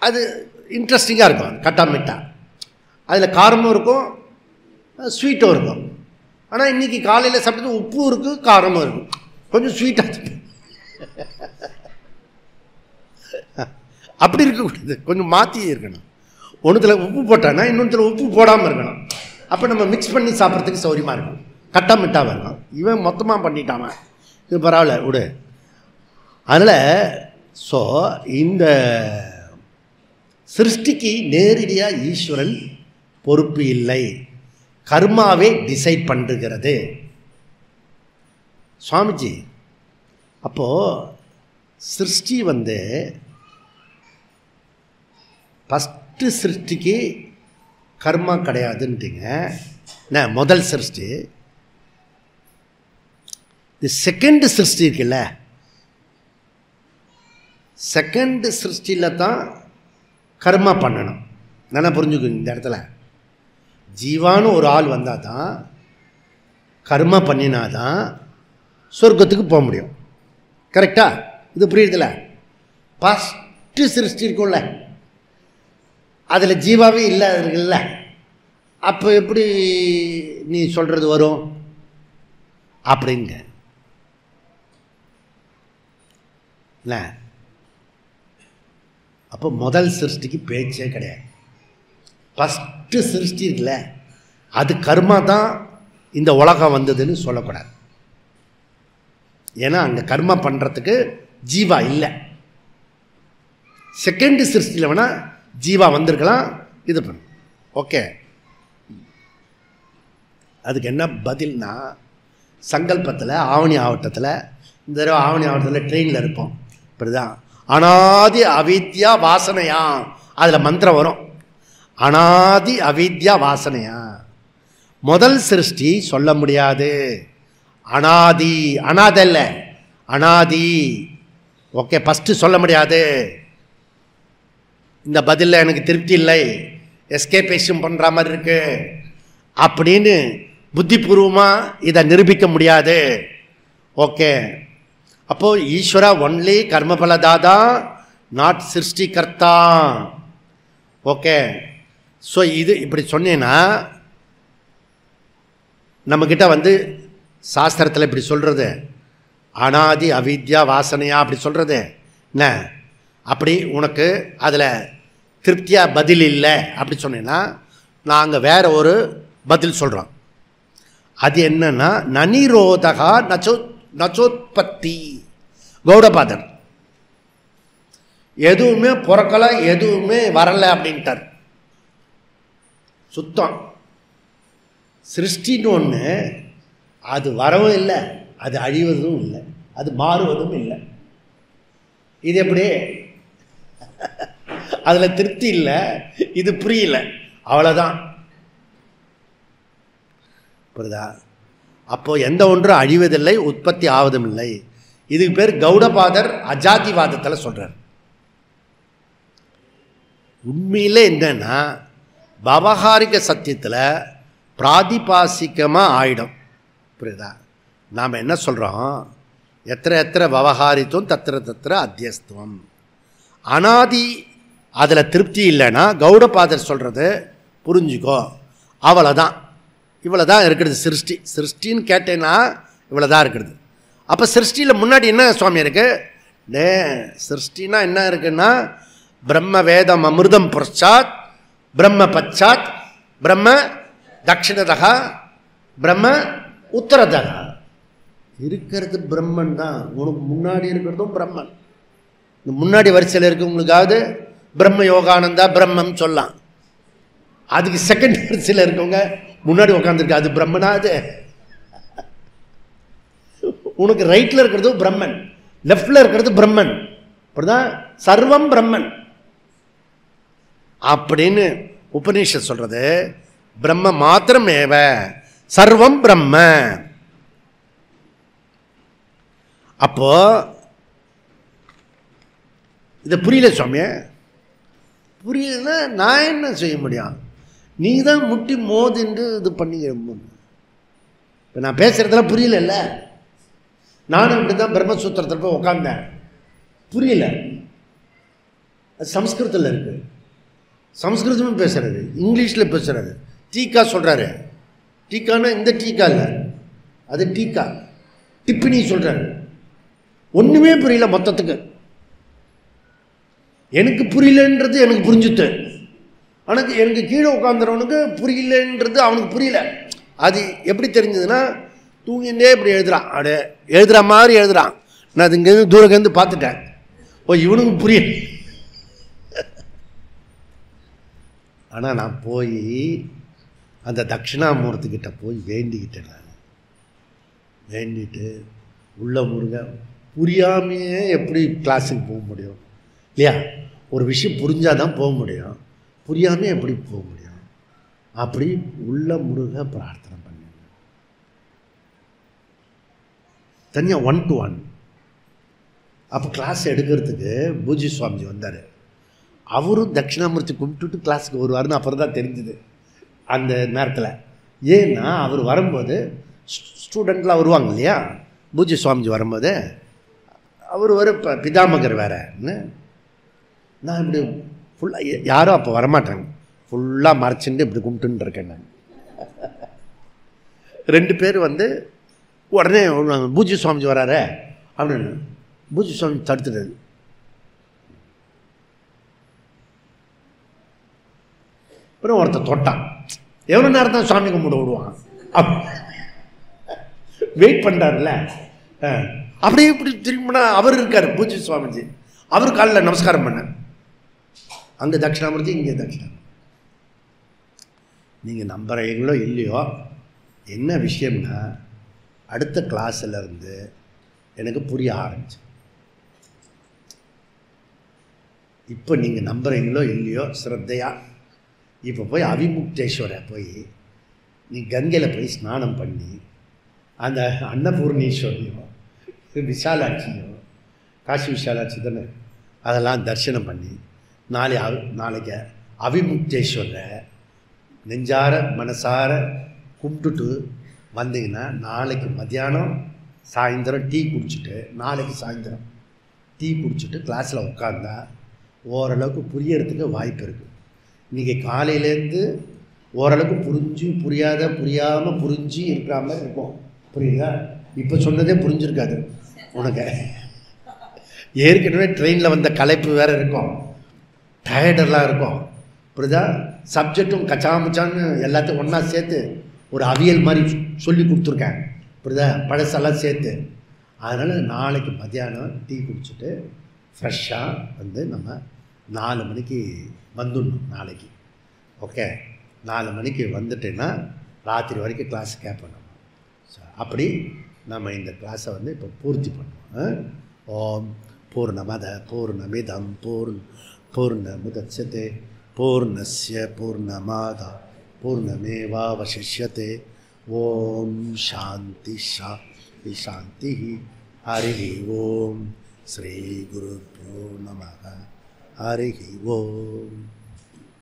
[SPEAKER 1] அது இன்ட்ரெஸ்டிங்காக இருக்கும். கட்டா மிட்டா அதில் காரமும் இருக்கும், ஸ்வீட்டும் இருக்கும். ஆனால் இன்றைக்கி காலையில் சாப்பிட்டது உப்பும் இருக்குது, காரமும் இருக்கும், கொஞ்சம் ஸ்வீட்டாக. அப்படி இருக்கக்கூடாது, கொஞ்சம் மாற்றி இருக்கணும். ஒன்றுத்தில் உப்பு போட்டானா இன்னொன்றுத்தில் உப்பு போடாமல் இருக்கணும். அப்போ நம்ம மிக்ஸ் பண்ணி சாப்பிட்றதுக்கு சௌரியமாக இருக்கும், கட்டா மிட்டாக இருக்கும். இவன் மொத்தமாக பண்ணிட்டாமா, இது பரவாயில்ல விடு. அதனால் ஸோ இந்த சிருஷ்டிக்கு நேரடியாக ஈஸ்வரன் பொறுப்பு இல்லை, கர்மாவே டிசைட் பண்ணுகிறது. சுவாமிஜி, அப்போது சிருஷ்டி வந்து ஃபஸ்ட்டு சிருஷ்டிக்கு கர்மா கிடையாதுன்ட்டீங்க. முதல் சிருஷ்டி. இது செகண்ட் சிருஷ்டி இருக்குல்ல, செகண்ட் சிருஷ்டியில் தான் கர்மா பண்ணணும். நல்லா புரிஞ்சுக்கணும். இந்த இடத்துல ஜீவான்னு ஒரு ஆள் வந்தால் தான், கர்மா பண்ணினாதான் சொர்க்கத்துக்கு போக முடியும். கரெக்டா? இது புரியுதுல? ஃபஸ்ட்டு சிருஷ்டி இருக்கும்ல, அதில் ஜீவாவே இல்லை, அப்போ எப்படி நீ சொல்கிறது வரும் அப்படிங்க? இல்லை, அப்போ முதல் சிருஷ்டிக்கு பேச்சே கிடையாது. ஃபஸ்ட்டு சிருஷ்டி இருக்குல்ல, அது கர்மா தான் இந்த உலகம் வந்ததுன்னு சொல்லக்கூடாது. ஏன்னா அங்கே கர்மா பண்ணுறதுக்கு ஜீவா இல்லை. செகண்ட் சிருஷ்டியில் வேணால் ஜீவா வந்திருக்கலாம், இது பண்ண. ஓகே, அதுக்கு என்ன பதில்னா, சங்கல்பத்தில் ஆவணி ஆவட்டத்தில், இந்த தடவை ஆவணி ஆவட்டத்தில் ட்ரெயினில் இருப்போம், இப்படிதான் அனாதி அவித்யா வாசனையா, அதில் மந்திரம் வரும். அனாதி அவித்யா வாசனையா. முதல் சிருஷ்டி சொல்ல முடியாது. அனாதி, அனாதை இல்லை, அனாதி. ஓகே, ஃபஸ்ட்டு சொல்ல முடியாது. இந்த பதிலில் எனக்கு திருப்தி இல்லை, எஸ்கேபேஷன் பண்ணுற மாதிரி இருக்கு அப்படின்னு புத்திபூர்வமாக இதை நிரூபிக்க முடியாது. ஓகே, அப்போது ஈஸ்வரா ஒன்லி கர்மபலதாதா, நாட் சிருஷ்டிகர்த்தா. ஓகே, ஸோ இது இப்படி சொன்னேன்னா நம்மக்கிட்ட வந்து சாஸ்திரத்தில் இப்படி சொல்கிறது அனாதி அவித்யா வாசனையா அப்படி சொல்கிறது என்ன, அப்படி உனக்கு அதில் திருப்தியாக பதில் இல்லை அப்படி சொன்னேன்னா நாங்கள் வேற ஒரு பதில் சொல்கிறோம். அது என்னன்னா நனிரோதகா நச்சோத்பத்தி. கௌடபாதர் எதுவுமே பிறக்கலை, எதுவுமே வரலை அப்படின்ட்டார். சுத்தம். சிருஷ்டின்னு ஒன்று அது வரவும் இல்லை, அது அழிவதும் இல்லை, அது மாறுவதும் இல்லை. இது எப்படி? அதில் திருப்தி இல்லை, இது புரியல, அவ்வளோதான். புரியுதா? அப்போது எந்த ஒன்றும் அழிவதில்லை, உற்பத்தி ஆவதும் இல்லை. இதுக்கு பேர் கௌடபாதர் அஜாதிவாதத்தில் சொல்கிறார். உண்மையில் என்னன்னா பவகாரிக சத்தியத்தில் பிராதிபாசிகமாக ஆயிடும். புரியுதா? நாம் என்ன சொல்கிறோம், எத்திர விவகாரித்துவம் தத்திர அத்தியஸ்துவம். அனாதி அதில் திருப்தி இல்லைன்னா கௌடபாதர் சொல்கிறது புரிஞ்சுக்கோ, அவ்வளோதான், இவ்வளோ தான் இருக்கிறது சிருஷ்டி. சிருஷ்டின்னு கேட்டேன்னா இவ்வளோ தான் இருக்கிறது. அப்போ சிருஷ்டியில் முன்னாடி என்ன சுவாமி இருக்குது? சிருஷ்டினா என்ன இருக்குன்னா பிரம்ம வேதம் அமிர்தம் புரட்சாத், பிரம்ம பச்சாத், பிரம்ம தட்சிணதகா, பிரம்ம உத்தரதகா. இருக்கிறது பிரம்மன் தான். உனக்கு முன்னாடி இருக்கிறதும் பிரம்மன். இந்த முன்னாடி வரிசையில் இருக்கவங்களுக்காவது பிரம்ம யோகானந்தா பிரம்மம் சொல்லலாம். அதுக்கு செகண்ட் வரிசையில் இருக்கவங்க முன்னாடி உட்காந்துருக்கு, அது பிரம்மனா? அது உனக்கு ரைட்டில் இருக்கிறது பிரம்மன், லெஃப்டில் இருக்கிறது பிரம்மன். அப்படிதான் சர்வம் பிரம்மன் அப்படின்னு உபநிஷத் சொல்றது. பிரம்ம மாத்திரமேவ சர்வம் பிரம்ம. அப்போ இது புரியல சுவாமி. புரியல, நான் என்ன செய்ய முடியும்? நீ தான் முட்டி மோதின்று இது பண்ணிக்க. இப்போ நான் பேசுறதுலாம் புரியல. நானும் இப்படி தான் பிரம்மசூத்திரத்தில் போய் உட்காந்தேன், புரியல. அது சம்ஸ்கிருதத்தில் இருக்கு, சம்ஸ்கிருதமும் பேசுறது, இங்கிலீஷில் பேசுறது. டீக்கா சொல்கிறாரு. டீக்கானா இந்த டீக்கா இல்லை, அது டீக்கா. டிப்பினி சொல்கிறாரு. ஒன்றுமே புரியல மொத்தத்துக்கு. எனக்கு புரியலன்றது எனக்கு புரிஞ்சுட்டு, ஆனால் எனக்கு கீழே உட்காந்துறவனுக்கு புரியலன்றது அவனுக்கு புரியல. அது எப்படி தெரிஞ்சதுன்னா தூங்கிட்டே இப்படி எழுதுறான், அப்படியே எழுதுகிற மாதிரி எழுதுறான். நான் அது இங்கேருந்து தூரங்கேருந்து பார்த்துட்டேன், ஓ இவனுக்கு புரியல. ஆனால் நான் போய் அந்த தட்சிணாமூர்த்திக்கிட்ட போய் வேண்டிக்கிட்டேன். நான் வேண்டிட்டு உள்ள முருக புரியாமையே எப்படி கிளாஸுக்கு போக முடியும் இல்லையா? ஒரு விஷயம் புரிஞ்சாதான் போக முடியும், புரியாமல் எப்படி போக முடியும்? அப்படி உள்ள முருக பிரார்த்தனை பண்ணி தனியாக 1 to 1. அப்போ கிளாஸ் எடுக்கிறதுக்கு பூஜி சுவாமிஜி வந்தார். அவரும் தட்சிணாமூர்த்தி கும்பிட்டுட்டு கிளாஸுக்கு வருவார்னு அப்புறம் தான் தெரிஞ்சுது அந்த நேரத்தில். ஏன்னா அவர் வரும்போது ஸ்டூடெண்ட்லாம் வருவாங்க இல்லையா, பூஜி சுவாமிஜி வரும்போது அவர் ஒரு பிதாமகர் வேறன்னு. நான் இப்படி ஃபுல்லாக யாரும் அப்போ வரமாட்டாங்க, ஃபுல்லாக மறைச்சிட்டு இப்படி கும்பிட்டுன்னு இருக்கேன் நான். 2 பேர் வந்து உடனே பூஜி சுவாமிஜி வராரு அப்படின்னு பூஜி சுவாமி தடுத்துட்டாரு. அப்புறம் ஒருத்தர் தொட்டான். எவ்வளோ நேரம் தான் சுவாமி கும்பிட விடுவான், வெயிட் பண்ணுறாருல. அப்படியே இப்படி திரும்பினா அவர் இருக்கார் பூஜி சுவாமிஜி. அவர் காலில் நமஸ்காரம் பண்ண. அங்கே தட்சிணாமூர்த்தி, இங்கே தட்சிணாமூர்த்தி. நீங்கள் நம்புறீங்களோ இல்லையோ, என்ன விஷயம்னா அடுத்த கிளாஸில் இருந்து எனக்கு புரிய ஆரம்பிச்சு. இப்போ நீங்கள் நம்புறீங்களோ இல்லையோ, ஸ்ரத்தையா இப்போ போய் அவிமுக்தேஸ்வரை போய் நீ கங்கையில் போய் ஸ்நானம் பண்ணி அந்த அன்னபூர்ணீஸ்வரியும் விஷாலாட்சியும் காசி விஷாலாட்சி தானே அதெல்லாம் தரிசனம் பண்ணி நாளைக்கு அவிமுக்தேஸ்வரை நெஞ்சார மனசார கும்பிட்டுட்டு வந்தீங்கன்னா நாளைக்கு மத்தியானம் சாயந்தரம் டீ குடிச்சிட்டு நாளைக்கு சாயந்தரம் டீ குடிச்சிட்டு கிளாஸில் உட்காந்தா ஓரளவுக்கு புரியறதுக்கு வாய்ப்பு இருக்குது. இன்றைக்கி காலையிலேருந்து ஓரளவுக்கு புரியாமல் புரிஞ்சு இருக்கிற மாதிரி இருக்கும். புரியுதா? இப்போ சொன்னதே புரிஞ்சிருக்காது உனக்கு. ஏற்கனவே ட்ரெயினில் வந்த களைப்பு வேறு இருக்கும், டயர்டெல்லாம் இருக்கும். புரியுதா? சப்ஜெக்டும் கச்சாமுச்சான்னு எல்லாத்தையும் ஒன்றா சேர்த்து ஒரு அவியல் மாதிரி சொல்லி கொடுத்துருக்கேன். புரியுதா? பழசெல்லாம் சேர்த்து. அதனால் நாளைக்கு மத்தியானம் டீ குடிச்சிட்டு ஃப்ரெஷ்ஷாக வந்து நம்ம 4 மணிக்கு வந்துடணும் நாளைக்கு. ஓகே, 4 மணிக்கு வந்துட்டேன்னா ராத்திரி வரைக்கும் கிளாஸ் கேட்போம். அப்படி நம்ம இந்த கிளாஸை வந்து இப்போ பூர்த்தி பண்ணுவோம். ஓம் பூர்ணமத பூர்ணமிதம் பூர்ணமுதட்சதே பூர்ணஸ்ய பூர்ணமாதா பூர்ணமேவாவசிஷ்யதே. ஓம் சாந்தி சாந்தி சாந்தி. ஹரி ஓம். ஸ்ரீ குருப்யோ நமः. ஹரி ஓம்.